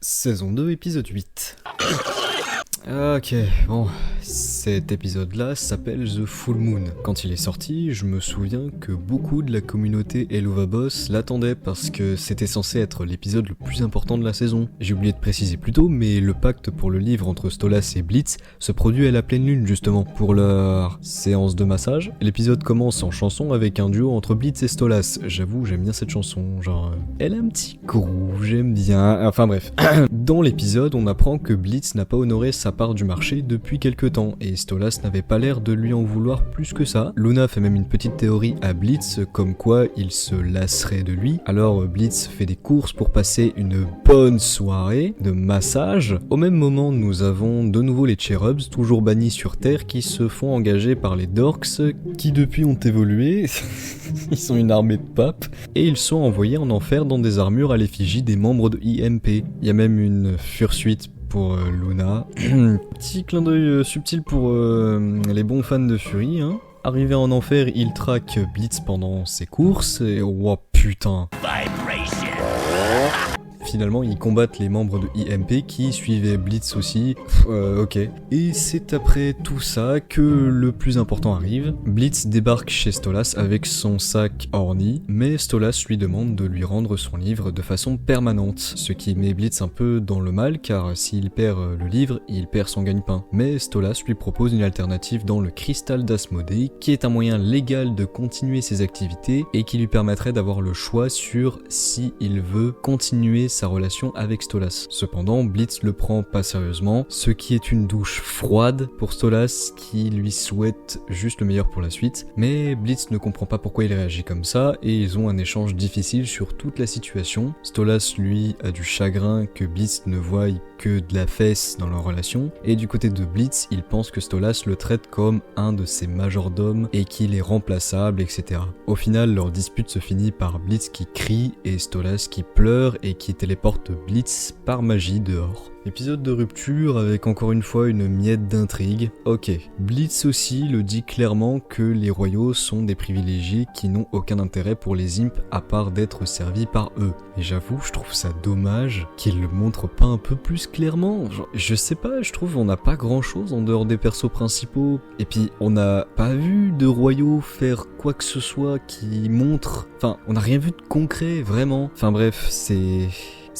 Saison 2, épisode 8. Ok, bon, cet épisode-là s'appelle The Full Moon. Quand il est sorti, je me souviens que beaucoup de la communauté Elova Boss l'attendaient parce que c'était censé être l'épisode le plus important de la saison. J'ai oublié de préciser plus tôt, mais le pacte pour le livre entre Stolas et Blitz se produit à la pleine lune justement, pour leur séance de massage. L'épisode commence en chanson avec un duo entre Blitz et Stolas. J'avoue, j'aime bien cette chanson, genre, elle a un petit groove, j'aime bien, enfin bref. Dans l'épisode, on apprend que Blitz n'a pas honoré sa part du marché depuis quelques temps, et Stolas n'avait pas l'air de lui en vouloir plus que ça. Luna fait même une petite théorie à Blitz, comme quoi il se lasserait de lui. Alors Blitz fait des courses pour passer une bonne soirée de massage. Au même moment, nous avons de nouveau les Cherubs, toujours bannis sur Terre, qui se font engager par les Dorks, qui depuis ont évolué, ils sont une armée de papes, et ils sont envoyés en enfer dans des armures à l'effigie des membres de IMP. Il y a même une fursuite pour Luna. Petit clin d'œil subtil pour les bons fans de Fury, hein. Arrivé en enfer, il traque Blitz pendant ses courses, et oh putain. Finalement, ils combattent les membres de IMP qui suivaient Blitz aussi. Ok. Et c'est après tout ça que le plus important arrive. Blitz débarque chez Stolas avec son sac orni, mais Stolas lui demande de lui rendre son livre de façon permanente, ce qui met Blitz un peu dans le mal car s'il perd le livre, il perd son gagne-pain. Mais Stolas lui propose une alternative dans le cristal d'Asmodée, qui est un moyen légal de continuer ses activités et qui lui permettrait d'avoir le choix sur si il veut continuer sa relation avec Stolas. Cependant, Blitz le prend pas sérieusement, ce qui est une douche froide pour Stolas qui lui souhaite juste le meilleur pour la suite. Mais Blitz ne comprend pas pourquoi il réagit comme ça et ils ont un échange difficile sur toute la situation. Stolas, lui, a du chagrin que Blitz ne voie que de la fesse dans leur relation, et du côté de Blitz, il pense que Stolas le traite comme un de ses majordomes et qu'il est remplaçable, etc. Au final, leur dispute se finit par Blitz qui crie et Stolas qui pleure et qui téléporte Blitz par magie dehors. Épisode de rupture avec encore une fois une miette d'intrigue. Ok, Blitz aussi le dit clairement que les royaux sont des privilégiés qui n'ont aucun intérêt pour les imps à part d'être servis par eux. Et j'avoue, je trouve ça dommage qu'il le montre pas un peu plus clairement. Genre, je sais pas, je trouve on n'a pas grand chose en dehors des persos principaux. Et puis on n'a pas vu de royaux faire quoi que ce soit qui montre... Enfin, on n'a rien vu de concret, vraiment. Enfin bref, c'est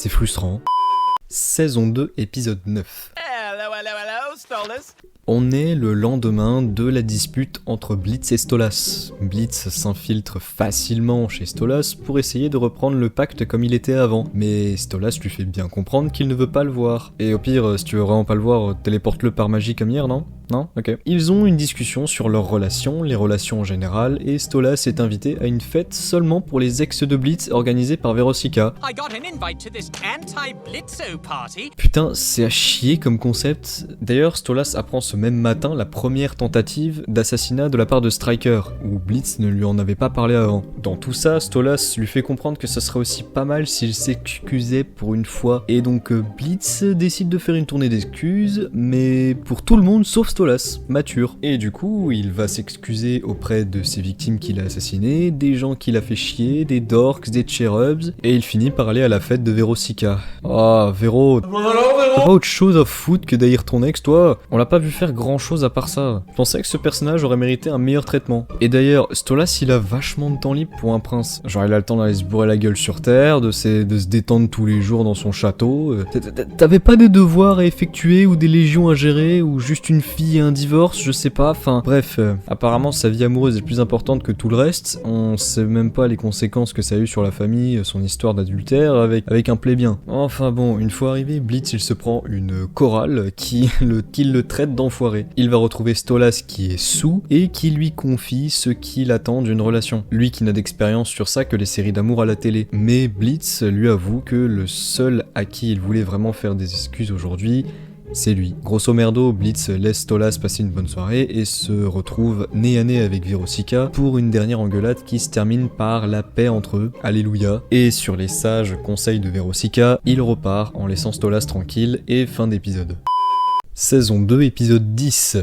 frustrant. Saison 2, épisode 9. Hello, Stolas. On est le lendemain de la dispute entre Blitz et Stolas. Blitz s'infiltre facilement chez Stolas pour essayer de reprendre le pacte comme il était avant, mais Stolas lui fait bien comprendre qu'il ne veut pas le voir. Et au pire, si tu veux vraiment pas le voir, téléporte-le par magie comme hier, non ? Non ? Ok. Ils ont une discussion sur leurs relations, les relations en général, et Stolas est invité à une fête seulement pour les ex de Blitz organisée par Verosika. I got an invite to this anti-Blitzo party. Putain, c'est à chier comme concept. D'ailleurs, Stolas apprend ce même matin la première tentative d'assassinat de la part de Striker, où Blitz ne lui en avait pas parlé avant. Dans tout ça, Stolas lui fait comprendre que ça serait aussi pas mal s'il s'excusait pour une fois. Et donc Blitz décide de faire une tournée d'excuses, mais pour tout le monde sauf Stolas, mature. Et du coup, il va s'excuser auprès de ses victimes qu'il a assassinées, des gens qu'il a fait chier, des dorks, des cherubs, et il finit par aller à la fête de Verosika. Ah, Véro, t'as pas autre chose à foutre que d'haïr ton ex, toi ? On l'a pas vu faire grand chose à part ça. Je pensais que ce personnage aurait mérité un meilleur traitement. Et d'ailleurs, Stolas, il a vachement de temps libre pour un prince. Genre, il a le temps d'aller se bourrer la gueule sur Terre, de se détendre tous les jours dans son château. T'avais pas des devoirs à effectuer, ou des légions à gérer, ou juste une fille et un divorce, je sais pas, enfin... Bref, apparemment, sa vie amoureuse est plus importante que tout le reste. On sait même pas les conséquences que ça a eu sur la famille, son histoire d'adultère, avec un plébien. Enfin bon, une fois arrivé, Blitz, il se prend une chorale qui le traite d'enfoiré. Il va retrouver Stolas qui est saoul et qui lui confie ce qu'il attend d'une relation. Lui qui n'a d'expérience sur ça que les séries d'amour à la télé. Mais Blitz lui avoue que le seul à qui il voulait vraiment faire des excuses aujourd'hui, c'est lui. Grosso merdo, Blitz laisse Stolas passer une bonne soirée et se retrouve nez à nez avec Verosika pour une dernière engueulade qui se termine par la paix entre eux. Alléluia. Et sur les sages conseils de Verosika, il repart en laissant Stolas tranquille et fin d'épisode. Saison 2, épisode 10.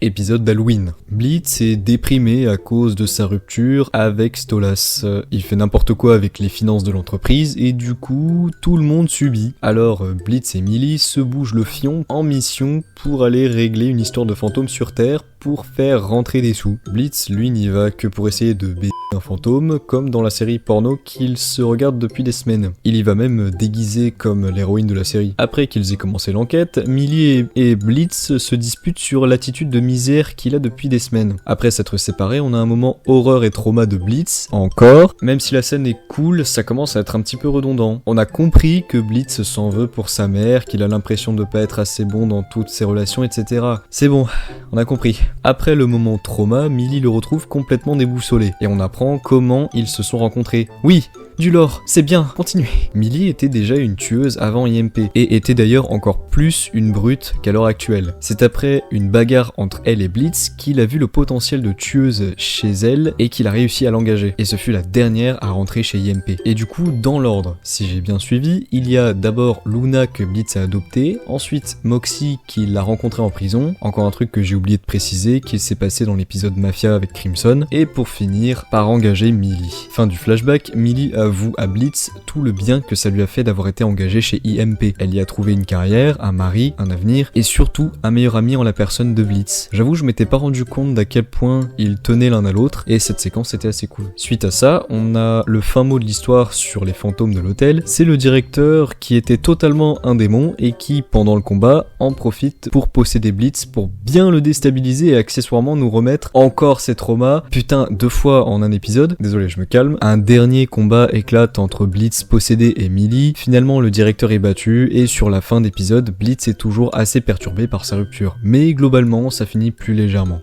Épisode d'Halloween. Blitz est déprimé à cause de sa rupture avec Stolas. Il fait n'importe quoi avec les finances de l'entreprise et du coup, tout le monde subit. Alors Blitz et Millie se bougent le fion en mission pour aller régler une histoire de fantôme sur Terre pour faire rentrer des sous. Blitz, lui, n'y va que pour essayer de baiser un fantôme, comme dans la série porno qu'il se regarde depuis des semaines. Il y va même déguisé comme l'héroïne de la série. Après qu'ils aient commencé l'enquête, Millie et Blitz se disputent sur l'attitude de misère qu'il a depuis des semaines. Après s'être séparés, on a un moment horreur et trauma de Blitz, encore. Même si la scène est cool, ça commence à être un petit peu redondant. On a compris que Blitz s'en veut pour sa mère, qu'il a l'impression de pas être assez bon dans toutes ses relations, etc. C'est bon, on a compris. Après le moment trauma, Millie le retrouve complètement déboussolé, et on apprend comment ils se sont rencontrés. Oui, du lore, c'est bien, continuez. Millie était déjà une tueuse avant IMP, et était d'ailleurs encore plus une brute qu'à l'heure actuelle. C'est après une bagarre entre elle et Blitz qu'il a vu le potentiel de tueuse chez elle, et qu'il a réussi à l'engager. Et ce fut la dernière à rentrer chez IMP. Et du coup, dans l'ordre, si j'ai bien suivi, il y a d'abord Luna que Blitz a adoptée, ensuite Moxie qui l'a rencontrée en prison, encore un truc que j'ai oublié de préciser, qu'il s'est passé dans l'épisode Mafia avec Crimson, et pour finir, par engager Millie. Fin du flashback, Millie avoue à Blitz tout le bien que ça lui a fait d'avoir été engagée chez IMP. Elle y a trouvé une carrière, un mari, un avenir, et surtout un meilleur ami en la personne de Blitz. J'avoue, je m'étais pas rendu compte d'à quel point ils tenaient l'un à l'autre, et cette séquence était assez cool. Suite à ça, on a le fin mot de l'histoire sur les fantômes de l'hôtel. C'est le directeur qui était totalement un démon, et qui, pendant le combat, en profite pour posséder Blitz, pour bien le déstabiliser et accessoirement nous remettre encore ses traumas. Putain, 2 fois en un épisode. Désolé, je me calme. Un dernier combat éclate entre Blitz possédé et Millie. Finalement, le directeur est battu et sur la fin d'épisode, Blitz est toujours assez perturbé par sa rupture. Mais globalement, ça finit plus légèrement.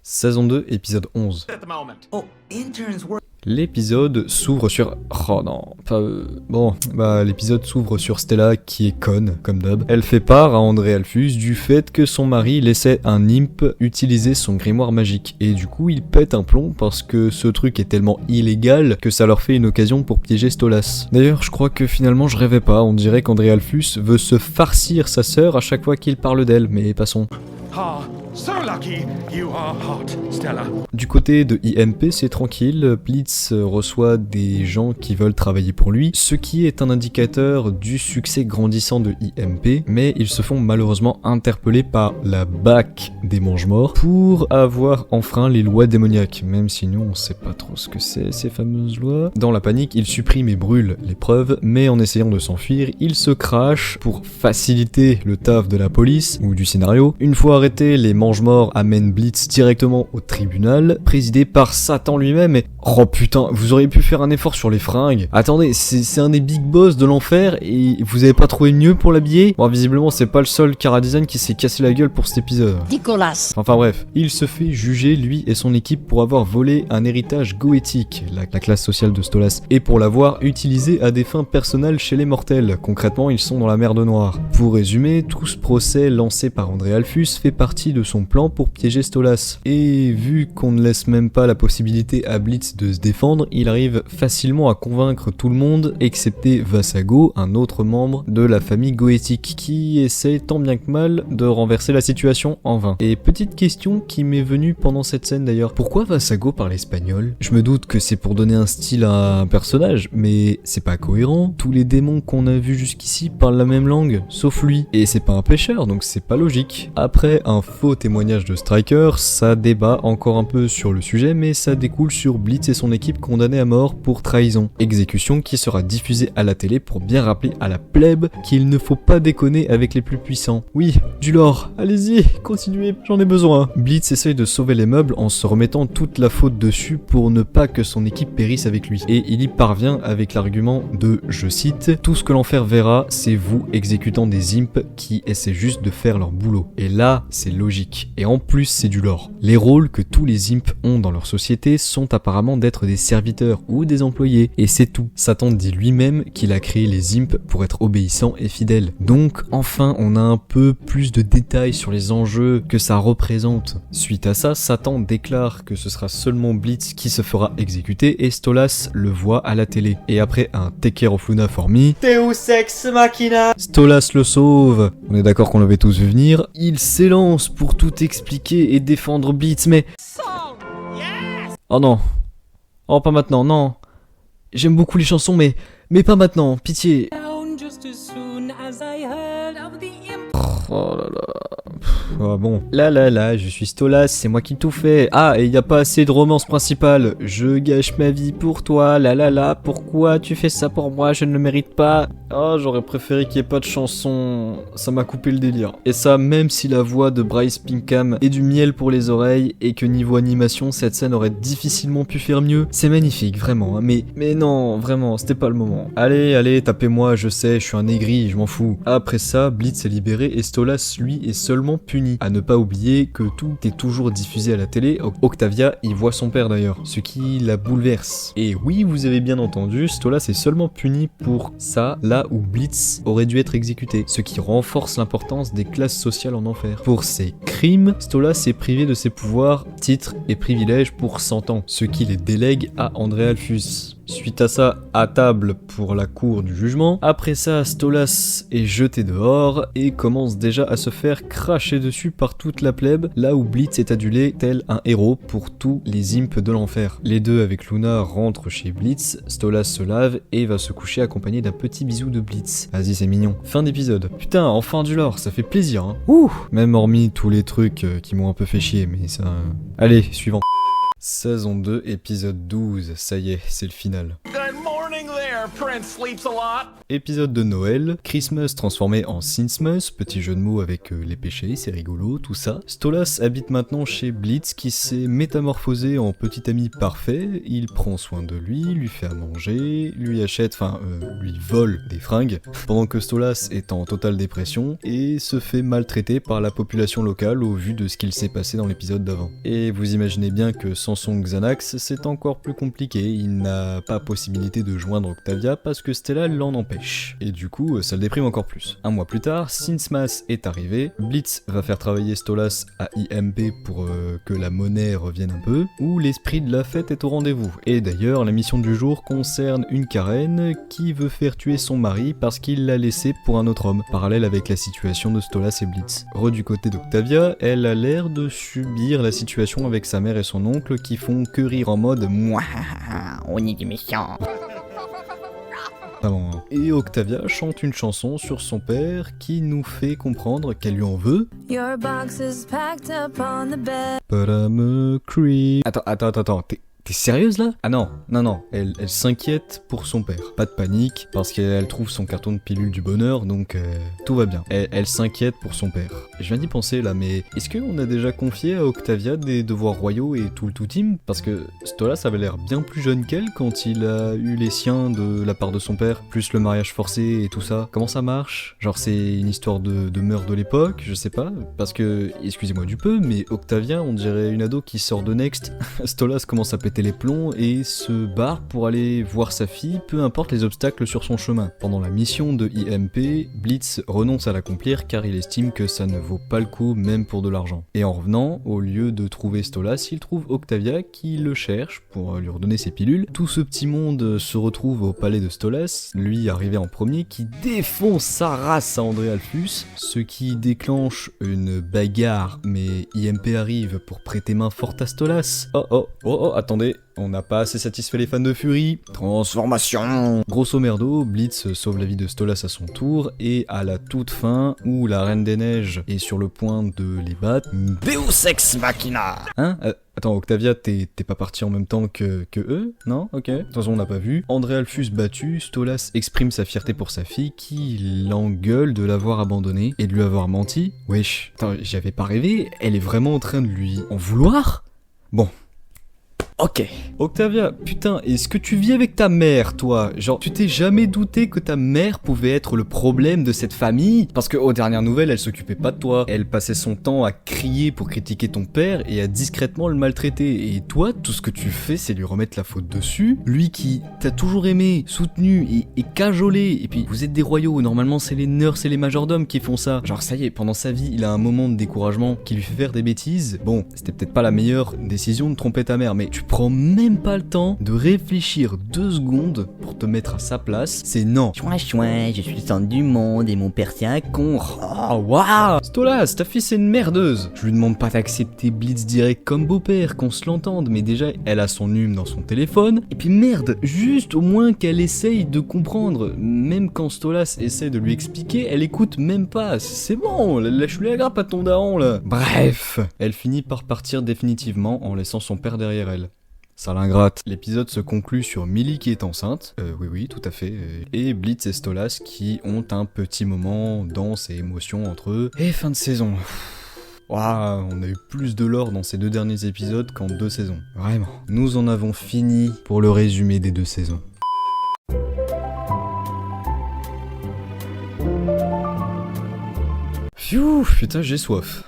Saison 2, épisode 11. L'épisode s'ouvre sur... Oh non, l'épisode s'ouvre sur Stella qui est conne, comme d'hab. Elle fait part à André Alphus du fait que son mari laissait un imp utiliser son grimoire magique. Et du coup, il pète un plomb parce que ce truc est tellement illégal que ça leur fait une occasion pour piéger Stolas. D'ailleurs, je crois que finalement je rêvais pas, on dirait qu'André Alphus veut se farcir sa sœur à chaque fois qu'il parle d'elle, mais passons. Ah, So lucky you are hot, Stella. Du côté de IMP, c'est tranquille, Blitz reçoit des gens qui veulent travailler pour lui, ce qui est un indicateur du succès grandissant de IMP, mais ils se font malheureusement interpeller par la BAC des Mange-Morts pour avoir enfreint les lois démoniaques, même si nous on sait pas trop ce que c'est ces fameuses lois. Dans la panique, ils suppriment et brûlent les preuves, mais en essayant de s'enfuir, ils se crachent pour faciliter le taf de la police ou du scénario. Une fois arrêtés, les Mange-Morts amènent Blitz directement au tribunal, présidé par Satan lui-même, et oh putain, vous auriez pu faire un effort sur les fringues. Attendez, c'est un des big boss de l'enfer et vous avez pas trouvé mieux pour l'habiller? Bon, visiblement c'est pas le seul chara-design qui s'est cassé la gueule pour cet épisode. Nicolas. Enfin bref, il se fait juger lui et son équipe pour avoir volé un héritage goétique, la classe sociale de Stolas, et pour l'avoir utilisé à des fins personnelles chez les mortels. Concrètement, ils sont dans la merde noire. Pour résumer, tout ce procès lancé par André Alphus fait partie de son plan pour piéger Stolas. Et vu qu'on ne laisse même pas la possibilité à Blitz de se défendre, il arrive facilement à convaincre tout le monde, excepté Vassago, un autre membre de la famille goétique, qui essaie tant bien que mal de renverser la situation en vain. Et petite question qui m'est venue pendant cette scène d'ailleurs, pourquoi Vassago parle espagnol? Je me doute que c'est pour donner un style à un personnage, mais c'est pas cohérent. Tous les démons qu'on a vus jusqu'ici parlent la même langue, sauf lui. Et c'est pas un pêcheur, donc c'est pas logique. Après un faux témoignage de Striker, ça débat encore un peu sur le sujet, mais ça découle sur Blitz et son équipe condamnés à mort pour trahison. Exécution qui sera diffusée à la télé pour bien rappeler à la plèbe qu'il ne faut pas déconner avec les plus puissants. Oui, du lore, allez-y, continuez, j'en ai besoin. Blitz essaye de sauver les meubles en se remettant toute la faute dessus pour ne pas que son équipe périsse avec lui. Et il y parvient avec l'argument de, je cite, « Tout ce que l'enfer verra, c'est vous exécutant des imps qui essaient juste de faire leur boulot. » Et là, c'est logique. Et en plus, c'est du lore. Les rôles que tous les imps ont dans leur société sont apparemment d'être des serviteurs ou des employés. Et c'est tout. Satan dit lui-même qu'il a créé les imps pour être obéissants et fidèles. Donc, enfin, on a un peu plus de détails sur les enjeux que ça représente. Suite à ça, Satan déclare que ce sera seulement Blitz qui se fera exécuter et Stolas le voit à la télé. Et après un Take Care of Luna for me, Deus Ex Machina, Stolas le sauve. On est d'accord qu'on l'avait tous vu venir. Il s'élance pour tout expliquer et défendre Blitz, mais... Oh non. Oh, pas maintenant, non. J'aime beaucoup les chansons, mais pas maintenant, pitié. Oh là là. Oh bon. Là, je suis Stolas, c'est moi qui tout fais. Ah, et y a pas assez de romance principale. Je gâche ma vie pour toi, là, pourquoi tu fais ça pour moi, je ne le mérite pas. Oh, j'aurais préféré qu'il y ait pas de chanson. Ça m'a coupé le délire. Et ça, même si la voix de Bryce Pinkham est du miel pour les oreilles, et que niveau animation, cette scène aurait difficilement pu faire mieux. C'est magnifique, vraiment, hein. Mais non, vraiment, c'était pas le moment. Allez, tapez-moi, je sais, je suis un aigri, je m'en fous. Après ça, Blitz est libéré et Stolas, lui, est seulement puni. À ne pas oublier que tout est toujours diffusé à la télé. Octavia y voit son père d'ailleurs, ce qui la bouleverse. Et oui, vous avez bien entendu, Stolas est seulement puni pour ça, là où Blitz aurait dû être exécuté, ce qui renforce l'importance des classes sociales en enfer. Pour ses crimes, Stolas est privé de ses pouvoirs, titres et privilèges pour 100 ans, ce qui les délègue à André Alphus. Suite à ça, à table pour la cour du jugement. Après ça, Stolas est jeté dehors et commence déjà à se faire cracher dessus par toute la plèbe, là où Blitz est adulé tel un héros pour tous les imps de l'enfer. Les deux avec Luna rentrent chez Blitz, Stolas se lave et va se coucher accompagné d'un petit bisou de Blitz. Vas-y, c'est mignon. Fin d'épisode. Putain, enfin du lore, ça fait plaisir, hein. Ouh. Même hormis tous les trucs qui m'ont un peu fait chier, mais ça... Allez, suivant. Saison 2, épisode 12, ça y est, c'est le final. Good morning there, Prince sleeps a lot. Épisode de Noël, Christmas transformé en Sinsmas, petit jeu de mots avec les péchés, c'est rigolo, tout ça. Stolas habite maintenant chez Blitz qui s'est métamorphosé en petit ami parfait, il prend soin de lui fait à manger, lui achète, lui vole des fringues, pendant que Stolas est en totale dépression et se fait maltraiter par la population locale au vu de ce qu'il s'est passé dans l'épisode d'avant. Et vous imaginez bien que sans son Xanax, c'est encore plus compliqué, il n'a pas possibilité de joindre Octavia Octavia parce que Stella l'en empêche. Et du coup, ça le déprime encore plus. Un mois plus tard, Sinsmas est arrivé, Blitz va faire travailler Stolas à IMP pour que la monnaie revienne un peu, où l'esprit de la fête est au rendez-vous. Et d'ailleurs, la mission du jour concerne une Karen qui veut faire tuer son mari parce qu'il l'a laissé pour un autre homme, parallèle avec la situation de Stolas et Blitz. Du côté d'Octavia, elle a l'air de subir la situation avec sa mère et son oncle qui font que rire en mode mouah, on est des méchants. Et Octavia chante une chanson sur son père qui nous fait comprendre qu'elle lui en veut. Your box is packed up on the bed. But I'm a creep. Attends, t'es sérieuse là? Ah non, elle s'inquiète pour son père. Pas de panique, parce qu'elle trouve son carton de pilule du bonheur, donc tout va bien. Elle s'inquiète pour son père. Je viens d'y penser là, mais est-ce qu'on a déjà confié à Octavia des devoirs royaux et tout le tout team? Parce que Stolas avait l'air bien plus jeune qu'elle quand il a eu les siens de la part de son père, plus le mariage forcé et tout ça. Comment ça marche? Genre c'est une histoire de meurtre de l'époque, je sais pas, parce que, excusez-moi du peu, mais Octavia, on dirait une ado qui sort de Next. Stolas commence à péter les plombs et se barre pour aller voir sa fille, peu importe les obstacles sur son chemin. Pendant la mission de IMP, Blitz renonce à l'accomplir car il estime que ça ne vaut pas le coup même pour de l'argent. Et en revenant, au lieu de trouver Stolas, il trouve Octavia qui le cherche pour lui redonner ses pilules. Tout ce petit monde se retrouve au palais de Stolas, lui arrivé en premier qui défonce sa race à André Alphus, ce qui déclenche une bagarre, mais IMP arrive pour prêter main forte à Stolas. Oh, attendez, on n'a pas assez satisfait les fans de Fury. Transformation. Grosso merdo, Blitz sauve la vie de Stolas à son tour, et à la toute fin, où la Reine des Neiges est sur le point de les battre... Deus Ex Machina. Hein? Attends, Octavia, t'es pas parti en même temps que eux? Non? Ok. De toute façon, on n'a pas vu. André Alphus battu, Stolas exprime sa fierté pour sa fille, qui l'engueule de l'avoir abandonné et de lui avoir menti. Wesh. Attends, j'avais pas rêvé, elle est vraiment en train de lui en vouloir? Bon. Ok. Octavia, putain, est-ce que tu vis avec ta mère, toi? Genre, tu t'es jamais douté que ta mère pouvait être le problème de cette famille? Parce que, aux dernières nouvelles, elle s'occupait pas de toi. Elle passait son temps à crier pour critiquer ton père et à discrètement le maltraiter. Et toi, tout ce que tu fais, c'est lui remettre la faute dessus. Lui qui t'a toujours aimé, soutenu et cajolé. Et puis, vous êtes des royaux. Normalement, c'est les nurses et les majordomes qui font ça. Genre, ça y est, pendant sa vie, il a un moment de découragement qui lui fait faire des bêtises. Bon, c'était peut-être pas la meilleure décision de tromper ta mère, mais tu prends même pas le temps de réfléchir 2 secondes pour te mettre à sa place, c'est non. Chouin, je suis le centre du monde et mon père c'est un con. Oh, waouh. Stolas, ta fille c'est une merdeuse. Je lui demande pas d'accepter Blitz direct comme beau-père, qu'on se l'entende, mais déjà elle a son hume dans son téléphone, et puis merde, juste au moins qu'elle essaye de comprendre. Même quand Stolas essaie de lui expliquer, elle écoute même pas. C'est bon, lâche-lui la grappe à ton daron là. Bref, elle finit par partir définitivement en laissant son père derrière elle. Ça l'ingrate. L'épisode se conclut sur Millie qui est enceinte, oui, tout à fait, et Blitz et Stolas qui ont un petit moment danse et émotion entre eux, et fin de saison. Waouh, on a eu plus de lore dans ces 2 derniers épisodes qu'en 2 saisons. Vraiment. Nous en avons fini pour le résumé des 2 saisons. Pfiou, putain, j'ai soif.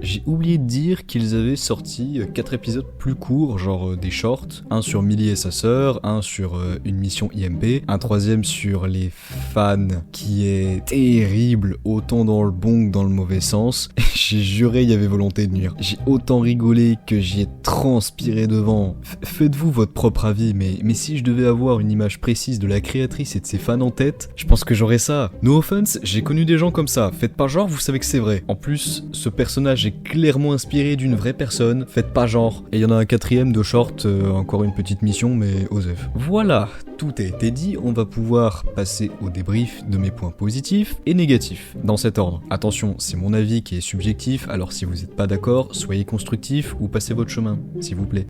J'ai oublié de dire qu'ils avaient sorti 4 épisodes plus courts, genre des shorts, un sur Millie et sa sœur, un sur une mission IMP, un 3e sur les fans, qui est terrible, autant dans le bon que dans le mauvais sens. J'ai juré il y avait volonté de nuire. J'ai autant rigolé que j'y ai transpiré devant. Faites-vous votre propre avis, mais si je devais avoir une image précise de la créatrice et de ses fans en tête, je pense que j'aurais ça. No offense, j'ai connu des gens comme ça, faites pas genre, vous savez que c'est vrai. En plus, ce personnage est clairement inspiré d'une vraie personne, faites pas genre. Et il y en a un 4e de short, encore une petite mission, mais osef. Voilà, tout a été dit, on va pouvoir passer au débrief de mes points positifs et négatifs, dans cet ordre. Attention, c'est mon avis qui est subjectif, alors si vous n'êtes pas d'accord, soyez constructif ou passez votre chemin, s'il vous plaît.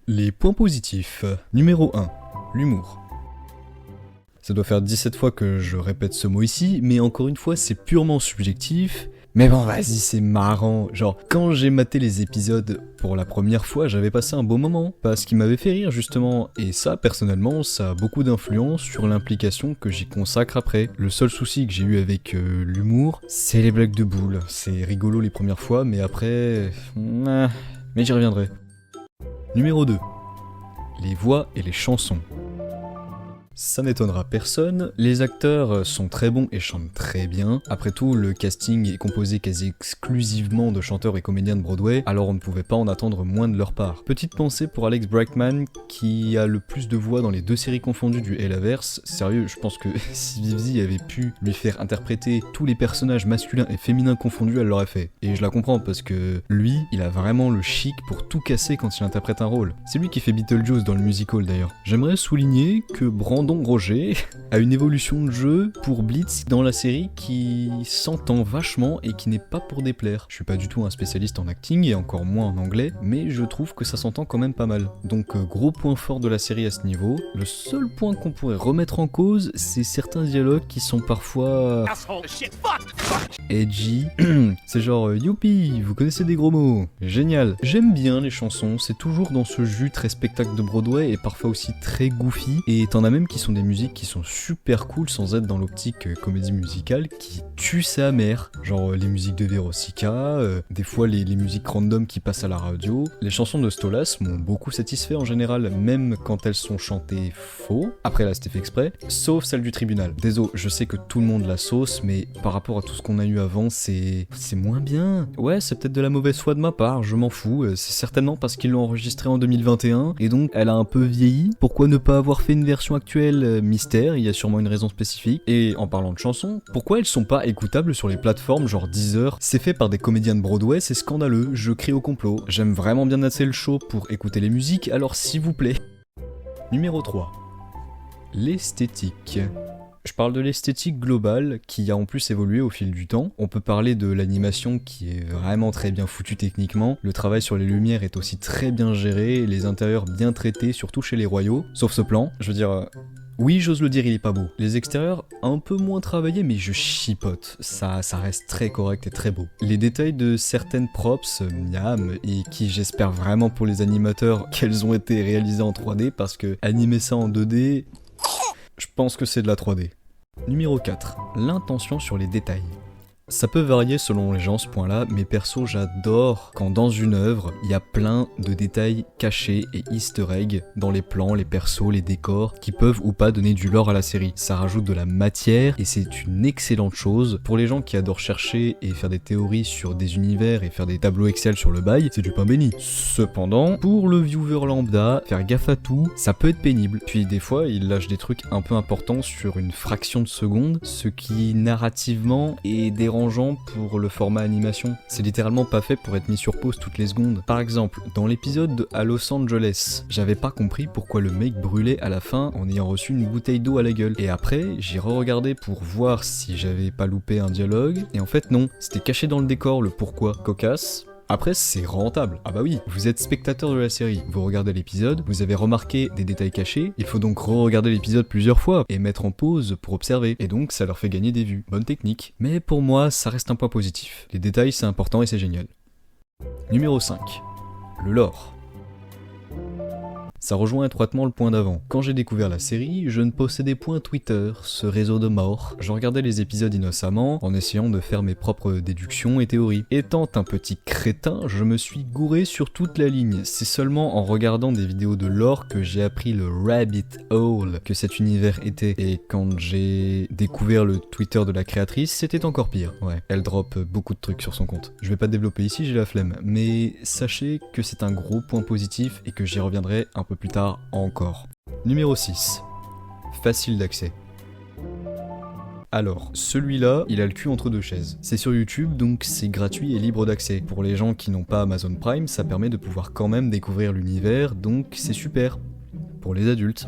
Les points positifs. Numéro 1, l'humour. Ça doit faire 17 fois que je répète ce mot ici, mais encore une fois, c'est purement subjectif. Mais bon, vas-y, c'est marrant. Genre, quand j'ai maté les épisodes pour la première fois, j'avais passé un beau moment. Parce qu'il m'avait fait rire, justement. Et ça, personnellement, ça a beaucoup d'influence sur l'implication que j'y consacre après. Le seul souci que j'ai eu avec l'humour, c'est les blagues de boule. C'est rigolo les premières fois, mais après... mais j'y reviendrai. Numéro 2. Les voix et les chansons. Ça n'étonnera personne, les acteurs sont très bons et chantent très bien. Après tout, le casting est composé quasi exclusivement de chanteurs et comédiens de Broadway, alors on ne pouvait pas en attendre moins de leur part. Petite pensée pour Alex Brackman, qui a le plus de voix dans les 2 séries confondues du Hellaverse. Sérieux, je pense que si Vivzi avait pu lui faire interpréter tous les personnages masculins et féminins confondus, elle l'aurait fait. Et je la comprends, parce que lui, il a vraiment le chic pour tout casser quand il interprète un rôle. C'est lui qui fait Beetlejuice dans le musical d'ailleurs. J'aimerais souligner que Brandon Roger a une évolution de jeu pour Blitz dans la série qui s'entend vachement et qui n'est pas pour déplaire. Je suis pas du tout un spécialiste en acting et encore moins en anglais, mais je trouve que ça s'entend quand même pas mal. Donc gros point fort de la série à ce niveau. Le seul point qu'on pourrait remettre en cause, c'est certains dialogues qui sont parfois edgy. C'est genre youpi, vous connaissez des gros mots. Génial. J'aime bien les chansons, c'est toujours dans ce jus très spectacle de Broadway et parfois aussi très goofy, et t'en as même qui sont des musiques qui sont super cool sans être dans l'optique comédie musicale qui tue sa mère. Genre les musiques de Verossica, des fois les musiques random qui passent à la radio. Les chansons de Stolas m'ont beaucoup satisfait en général, même quand elles sont chantées faux. Après là c'était fait exprès, sauf celle du tribunal. Désolé, je sais que tout le monde la sauce, mais par rapport à tout ce qu'on a eu avant, c'est moins bien. Ouais, c'est peut-être de la mauvaise foi de ma part, je m'en fous. C'est certainement parce qu'ils l'ont enregistrée en 2021 et donc elle a un peu vieilli. Pourquoi ne pas avoir fait une version actuelle? Mystère, il y a sûrement une raison spécifique. Et en parlant de chansons, pourquoi elles sont pas écoutables sur les plateformes genre Deezer? C'est fait par des comédiens de Broadway, c'est scandaleux, je crie au complot. J'aime vraiment bien assez le show pour écouter les musiques, alors s'il vous plaît. Numéro 3. L'esthétique. Je parle de l'esthétique globale qui a en plus évolué au fil du temps. On peut parler de l'animation qui est vraiment très bien foutue techniquement. Le travail sur les lumières est aussi très bien géré, les intérieurs bien traités, surtout chez les royaux. Sauf ce plan, je veux dire... Oui, j'ose le dire, il est pas beau. Les extérieurs, un peu moins travaillés, mais je chipote. Ça reste très correct et très beau. Les détails de certaines props, miam, et qui j'espère vraiment pour les animateurs qu'elles ont été réalisées en 3D, parce que animer ça en 2D... Je pense que c'est de la 3D. Numéro 4. L'intention sur les détails. Ça peut varier selon les gens ce point-là, mais perso j'adore quand dans une œuvre, il y a plein de détails cachés et easter eggs dans les plans, les persos, les décors, qui peuvent ou pas donner du lore à la série. Ça rajoute de la matière et c'est une excellente chose. Pour les gens qui adorent chercher et faire des théories sur des univers et faire des tableaux Excel sur le bail, c'est du pain béni. Cependant, pour le viewer lambda, faire gaffe à tout, ça peut être pénible. Puis des fois, ils lâchent des trucs un peu importants sur une fraction de seconde, ce qui narrativement est dérangeant pour le format animation. C'est littéralement pas fait pour être mis sur pause toutes les secondes. Par exemple, dans l'épisode à Los Angeles, j'avais pas compris pourquoi le mec brûlait à la fin en ayant reçu une bouteille d'eau à la gueule. Et après, j'ai re-regardé pour voir si j'avais pas loupé un dialogue, et en fait non, c'était caché dans le décor le pourquoi. Cocasse. Après, c'est rentable. Ah bah oui, vous êtes spectateur de la série, vous regardez l'épisode, vous avez remarqué des détails cachés, il faut donc re-regarder l'épisode plusieurs fois et mettre en pause pour observer, et donc ça leur fait gagner des vues. Bonne technique. Mais pour moi, ça reste un point positif. Les détails, c'est important et c'est génial. Numéro 5. Le lore. Ça rejoint étroitement le point d'avant. Quand j'ai découvert la série, je ne possédais point Twitter, ce réseau de morts. Je regardais les épisodes innocemment, en essayant de faire mes propres déductions et théories. Étant un petit crétin, je me suis gouré sur toute la ligne. C'est seulement en regardant des vidéos de lore que j'ai appris le rabbit hole que cet univers était. Et quand j'ai découvert le Twitter de la créatrice, c'était encore pire. Ouais, elle drop beaucoup de trucs sur son compte. Je vais pas développer ici, j'ai la flemme. Mais sachez que c'est un gros point positif et que j'y reviendrai un peu plus tard encore. Numéro 6. Facile d'accès. Alors, celui-là, il a le cul entre deux chaises. C'est sur YouTube, donc c'est gratuit et libre d'accès. Pour les gens qui n'ont pas Amazon Prime, ça permet de pouvoir quand même découvrir l'univers, donc c'est super. pour les adultes.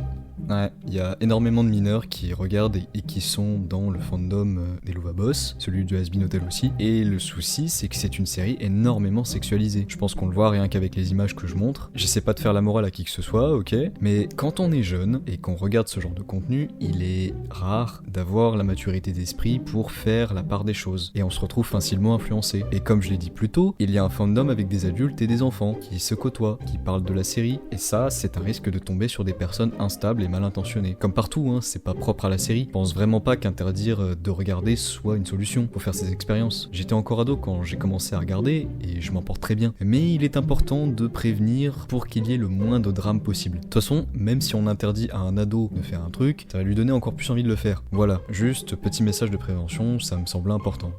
Ouais, il y a énormément de mineurs qui regardent et qui sont dans le fandom des Lovaboss, celui du Has-Been Hotel aussi. Et le souci, c'est que c'est une série énormément sexualisée. Je pense qu'on le voit rien qu'avec les images que je montre. J'essaie pas de faire la morale à qui que ce soit, ok, mais quand on est jeune et qu'on regarde ce genre de contenu, il est rare d'avoir la maturité d'esprit pour faire la part des choses. Et on se retrouve facilement influencé. Et comme je l'ai dit plus tôt, il y a un fandom avec des adultes et des enfants qui se côtoient, qui parlent de la série. Et ça, c'est un risque de tomber sur des personnes instables et mal intentionnées. Comme partout, hein, c'est pas propre à la série. Je pense vraiment pas qu'interdire de regarder soit une solution pour faire ces expériences. J'étais encore ado quand j'ai commencé à regarder et je m'en porte très bien. Mais il est important de prévenir pour qu'il y ait le moins de drame possible. De toute façon, même si on interdit à un ado de faire un truc, ça va lui donner encore plus envie de le faire. Voilà, juste petit message de prévention, ça me semble important.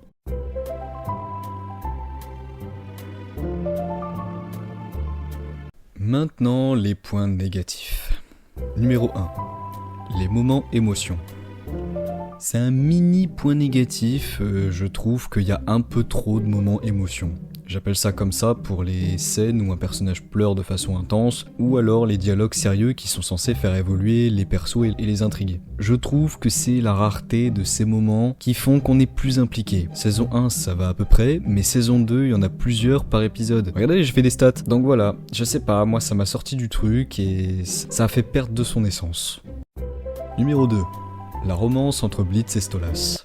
Maintenant, les points négatifs. Numéro 1. Les moments émotions. C'est un mini point négatif, je trouve qu'il y a un peu trop de moments émotions. J'appelle ça comme ça pour les scènes où un personnage pleure de façon intense, ou alors les dialogues sérieux qui sont censés faire évoluer les persos et les intriguer. Je trouve que c'est la rareté de ces moments qui font qu'on est plus impliqué. Saison 1, ça va à peu près, mais saison 2, il y en a plusieurs par épisode. Regardez, je fais des stats. Donc voilà, je sais pas, moi ça m'a sorti du truc et ça a fait perdre de son essence. Numéro 2. La romance entre Blitz et Stolas.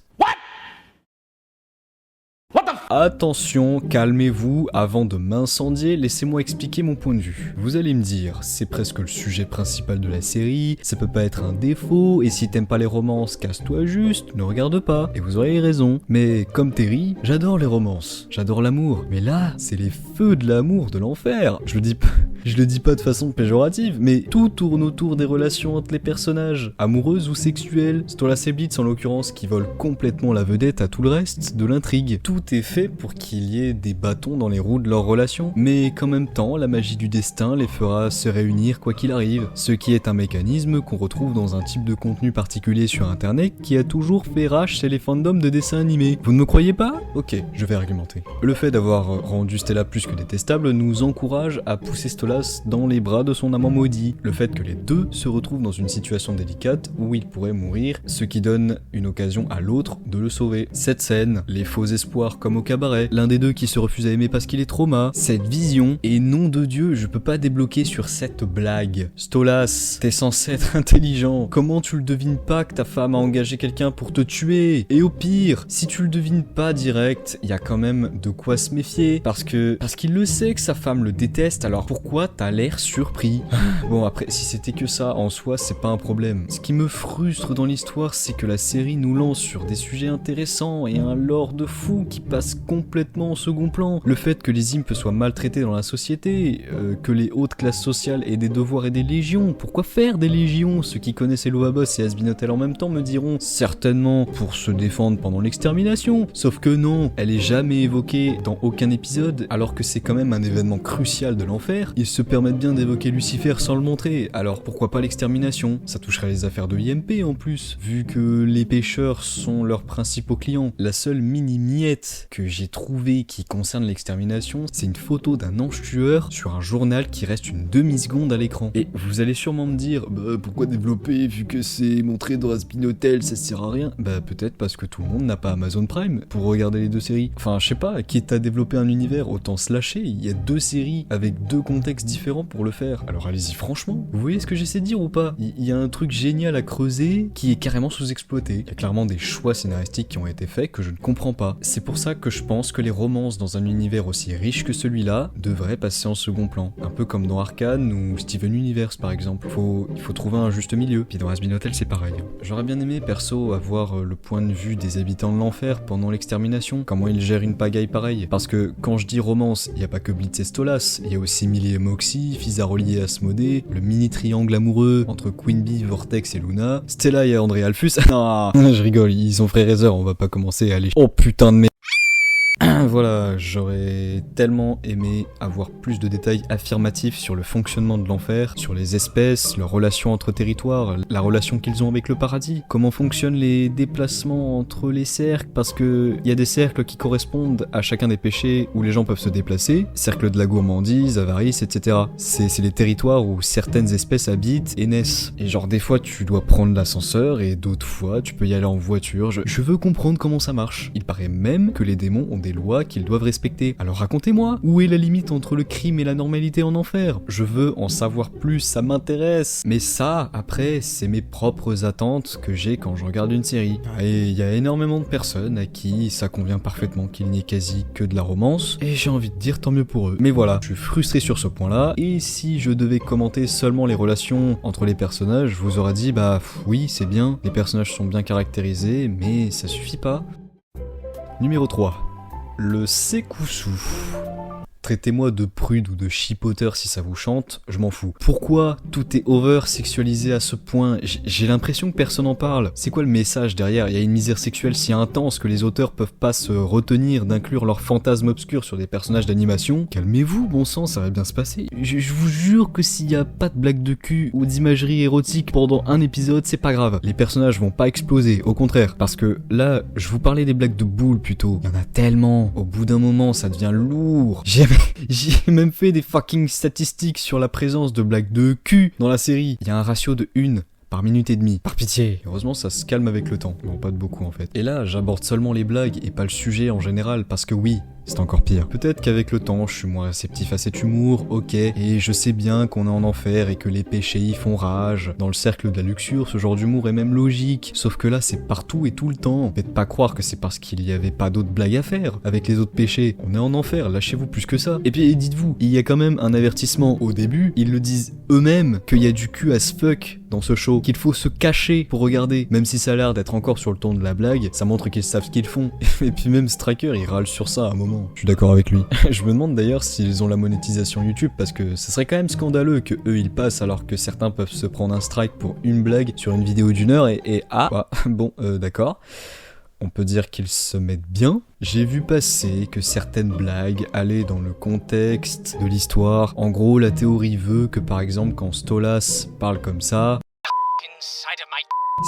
Attention, calmez-vous, avant de m'incendier, laissez-moi expliquer mon point de vue. Vous allez me dire, c'est presque le sujet principal de la série, ça peut pas être un défaut, et si t'aimes pas les romances, casse-toi juste, ne regarde pas. Et vous aurez raison. Mais comme Terry, j'adore les romances, j'adore l'amour. Mais là, c'est les feux de l'amour de l'enfer. Je le dis pas de façon péjorative, mais tout tourne autour des relations entre les personnages, amoureuses ou sexuelles. Stolas et Blitz en l'occurrence qui volent complètement la vedette à tout le reste de l'intrigue. Tout est fait pour qu'il y ait des bâtons dans les roues de leur relation, mais qu'en même temps, la magie du destin les fera se réunir quoi qu'il arrive, ce qui est un mécanisme qu'on retrouve dans un type de contenu particulier sur internet qui a toujours fait rage chez les fandoms de dessins animés. Vous ne me croyez pas ? Ok, je vais argumenter. Le fait d'avoir rendu Stella plus que détestable nous encourage à pousser Stolas dans les bras de son amant maudit. Le fait que les deux se retrouvent dans une situation délicate où il pourrait mourir, ce qui donne une occasion à l'autre de le sauver. Cette scène, les faux espoirs comme au cabaret, l'un des deux qui se refuse à aimer parce qu'il est trauma, cette vision, et nom de Dieu, je peux pas débloquer sur cette blague. Stolas, t'es censé être intelligent, comment tu le devines pas que ta femme a engagé quelqu'un pour te tuer? Et au pire, si tu le devines pas direct, y a quand même de quoi se méfier, parce qu'il le sait que sa femme le déteste, alors pourquoi t'as l'air surpris? Bon après, si c'était que ça, en soi, c'est pas un problème. Ce qui me frustre dans l'histoire, c'est que la série nous lance sur des sujets intéressants et un lore de fou qui passe complètement au second plan. Le fait que les imps soient maltraités dans la société, que les hautes classes sociales aient des devoirs et des légions. Pourquoi faire des légions? Ceux qui connaissent les Lovaboss et Has-Been Hotel en même temps me diront certainement pour se défendre pendant l'extermination. Sauf que non, elle est jamais évoquée dans aucun épisode, alors que c'est quand même un événement crucial de l'enfer. Ils se permettent bien d'évoquer Lucifer sans le montrer, alors pourquoi pas l'extermination? Ça toucherait les affaires de IMP en plus, vu que les pêcheurs sont leurs principaux clients. La seule mini-miette que j'ai trouvé qui concerne l'extermination, c'est une photo d'un ange tueur sur un journal qui reste une demi-seconde à l'écran. Et vous allez sûrement me dire, pourquoi développer vu que c'est montré dans Has-Been Hotel, ça sert à rien? Peut-être parce que tout le monde n'a pas Amazon Prime pour regarder les deux séries. Enfin, je sais pas, quitte à développer un univers, autant se lâcher, il y a deux séries avec deux contextes différents pour le faire. Alors allez-y franchement, vous voyez ce que j'essaie de dire ou pas? Il y a un truc génial à creuser qui est carrément sous-exploité. Il y a clairement des choix scénaristiques qui ont été faits que je ne comprends pas. C'est pour ça que je pense que les romances dans un univers aussi riche que celui-là devraient passer en second plan. Un peu comme dans Arcane ou Steven Universe par exemple. Il faut trouver un juste milieu. Puis dans Has-Been Hotel c'est pareil. J'aurais bien aimé perso avoir le point de vue des habitants de l'enfer pendant l'extermination. Comment ils gèrent une pagaille pareille. Parce que quand je dis romance, il n'y a pas que Blitz et Stolas. Il y a aussi Millie et Moxie, Fizaroli et Asmodée, le mini triangle amoureux entre Queen Bee, Vortex et Luna, Stella et André Alphus. Non, je rigole, ils sont frères et sœurs, on va pas commencer à aller... Oh putain de merde. Voilà, j'aurais tellement aimé avoir plus de détails affirmatifs sur le fonctionnement de l'enfer, sur les espèces, leurs relations entre territoires, la relation qu'ils ont avec le paradis, comment fonctionnent les déplacements entre les cercles, parce que y a des cercles qui correspondent à chacun des péchés où les gens peuvent se déplacer, cercle de la gourmandise, avarice, etc. C'est les territoires où certaines espèces habitent et naissent. Et genre des fois tu dois prendre l'ascenseur et d'autres fois tu peux y aller en voiture. Je veux comprendre comment ça marche. Il paraît même que les démons ont des lois qu'ils doivent respecter. Alors racontez-moi, où est la limite entre le crime et la normalité en enfer? Je veux en savoir plus, ça m'intéresse. Mais ça, après, c'est mes propres attentes que j'ai quand je regarde une série. Et il y a énormément de personnes à qui ça convient parfaitement qu'il n'y ait quasi que de la romance, et j'ai envie de dire tant mieux pour eux. Mais voilà, je suis frustré sur ce point-là, et si je devais commenter seulement les relations entre les personnages, je vous aurais dit oui, c'est bien, les personnages sont bien caractérisés, mais ça suffit pas. Numéro 3. Le Sekusu. Traitez-moi de prude ou de chipoteur si ça vous chante, je m'en fous. Pourquoi tout est over-sexualisé à ce point? J'ai l'impression que personne en parle. C'est quoi le message derrière? Il y a une misère sexuelle si intense que les auteurs peuvent pas se retenir d'inclure leurs fantasmes obscurs sur des personnages d'animation. Calmez-vous, bon sang, ça va bien se passer. Je vous jure que s'il y a pas de blague de cul ou d'imagerie érotique pendant un épisode, c'est pas grave. Les personnages vont pas exploser, au contraire. Parce que là, je vous parlais des blagues de boules plutôt. Il y en a tellement. Au bout d'un moment, ça devient lourd. J'ai même fait des fucking statistiques sur la présence de blagues de cul dans la série. Il y a un ratio de 1 par minute et demie. Par pitié. Heureusement, ça se calme avec le temps. Bon, pas de beaucoup en fait. Et là, j'aborde seulement les blagues et pas le sujet en général parce que oui, c'est encore pire. Peut-être qu'avec le temps, je suis moins réceptif à cet humour, ok, et je sais bien qu'on est en enfer et que les péchés y font rage. Dans le cercle de la luxure, ce genre d'humour est même logique, sauf que là, c'est partout et tout le temps. Faites pas croire que c'est parce qu'il y avait pas d'autres blagues à faire avec les autres péchés. On est en enfer, lâchez-vous plus que ça. Et puis, dites-vous, il y a quand même un avertissement au début, ils le disent eux-mêmes qu'il y a du cul as fuck dans ce show, qu'il faut se cacher pour regarder, même si ça a l'air d'être encore sur le ton de la blague, ça montre qu'ils savent ce qu'ils font. Et puis même Striker, il râle sur ça à un moment. Je suis d'accord avec lui. Je me demande d'ailleurs s'ils ont la monétisation YouTube, parce que ce serait quand même scandaleux que eux ils passent alors que certains peuvent se prendre un strike pour une blague sur une vidéo d'1 heure d'accord. On peut dire qu'ils se mettent bien. J'ai vu passer que certaines blagues allaient dans le contexte de l'histoire. En gros, la théorie veut que par exemple quand Stolas parle comme ça,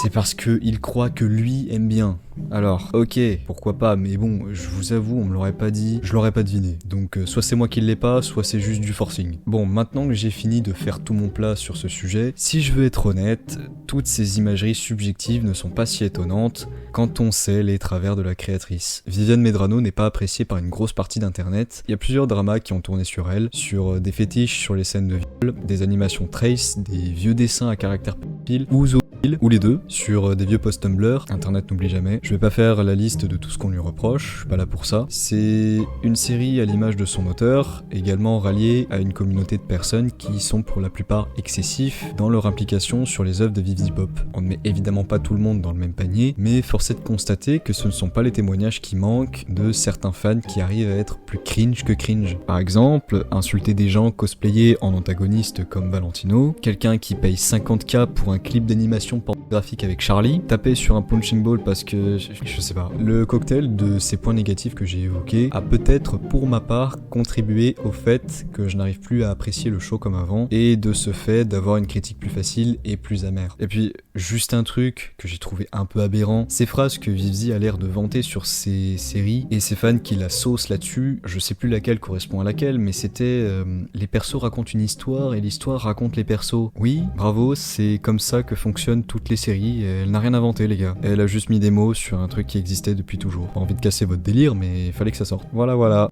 c'est parce qu'il croit que lui aime bien. Alors, ok, pourquoi pas, mais bon, je vous avoue, on me l'aurait pas dit, je l'aurais pas deviné. Donc, soit c'est moi qui l'ai pas, soit c'est juste du forcing. Bon, maintenant que j'ai fini de faire tout mon plat sur ce sujet, si je veux être honnête, toutes ces imageries subjectives ne sont pas si étonnantes quand on sait les travers de la créatrice. Viviane Medrano n'est pas appréciée par une grosse partie d'internet. Il y a plusieurs dramas qui ont tourné sur elle, sur des fétiches sur les scènes de viol, des animations trace, des vieux dessins à caractère pile, ou les deux, sur des vieux posts Tumblr, internet n'oublie jamais. Je vais pas faire la liste de tout ce qu'on lui reproche, je suis pas là pour ça. C'est une série à l'image de son auteur, également ralliée à une communauté de personnes qui sont pour la plupart excessifs dans leur implication sur les œuvres de Vivi Pop. On ne met évidemment pas tout le monde dans le même panier, mais force est de constater que ce ne sont pas les témoignages qui manquent de certains fans qui arrivent à être plus cringe que cringe. Par exemple, insulter des gens cosplayés en antagonistes comme Valentino, quelqu'un qui paye 50K pour un clip d'animation pornographique avec Charlie, taper sur un punching ball parce que, je sais pas. Le cocktail de ces points négatifs que j'ai évoqués a peut-être pour ma part contribué au fait que je n'arrive plus à apprécier le show comme avant, et de ce fait d'avoir une critique plus facile et plus amère. Et puis, juste un truc que j'ai trouvé un peu aberrant, ces phrases que Vivzi a l'air de vanter sur ses séries, et ses fans qui la saucent là-dessus, je sais plus laquelle correspond à laquelle, mais c'était les persos racontent une histoire et l'histoire raconte les persos. Oui, bravo, c'est comme ça que fonctionnent toutes les séries, elle n'a rien inventé les gars. Elle a juste mis des mots sur un truc qui existait depuis toujours. Pas envie de casser votre délire, mais il fallait que ça sorte. Voilà.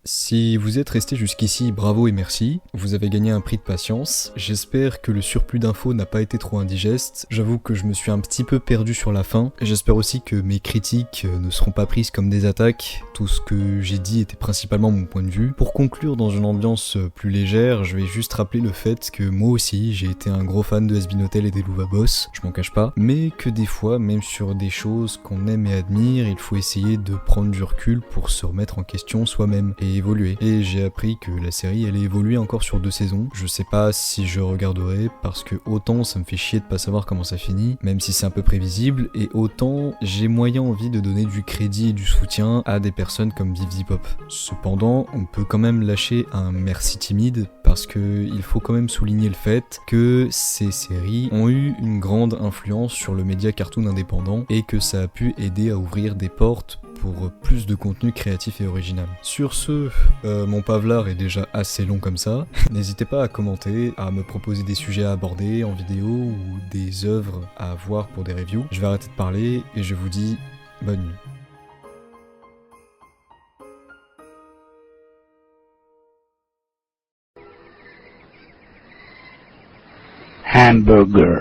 Si vous êtes resté jusqu'ici, bravo et merci, vous avez gagné un prix de patience. J'espère que le surplus d'infos n'a pas été trop indigeste. J'avoue que je me suis un petit peu perdu sur la fin. J'espère aussi que mes critiques ne seront pas prises comme des attaques. Tout ce que j'ai dit était principalement mon point de vue. Pour conclure dans une ambiance plus légère, je vais juste rappeler le fait que moi aussi j'ai été un gros fan de Has-Been Hotel et des Louva Boss, je m'en cache pas, mais que des fois, même sur des choses qu'on aime et admire, il faut essayer de prendre du recul pour se remettre en question soi-même et évoluer évolué. Et j'ai appris que la série allait évoluer encore sur 2 saisons. Je sais pas si je regarderai, parce que autant ça me fait chier de pas savoir comment ça finit, même si c'est un peu prévisible, et autant j'ai moyen envie de donner du crédit et du soutien à des personnes comme Vivzi Pop. Cependant, on peut quand même lâcher un merci timide, parce que il faut quand même souligner le fait que ces séries ont eu une grande influence sur le média cartoon indépendant, et que ça a pu aider à ouvrir des portes pour plus de contenu créatif et original. Sur ce, mon pavelard est déjà assez long comme ça. N'hésitez pas à commenter, à me proposer des sujets à aborder en vidéo ou des œuvres à voir pour des reviews. Je vais arrêter de parler et je vous dis bonne nuit. Hamburger.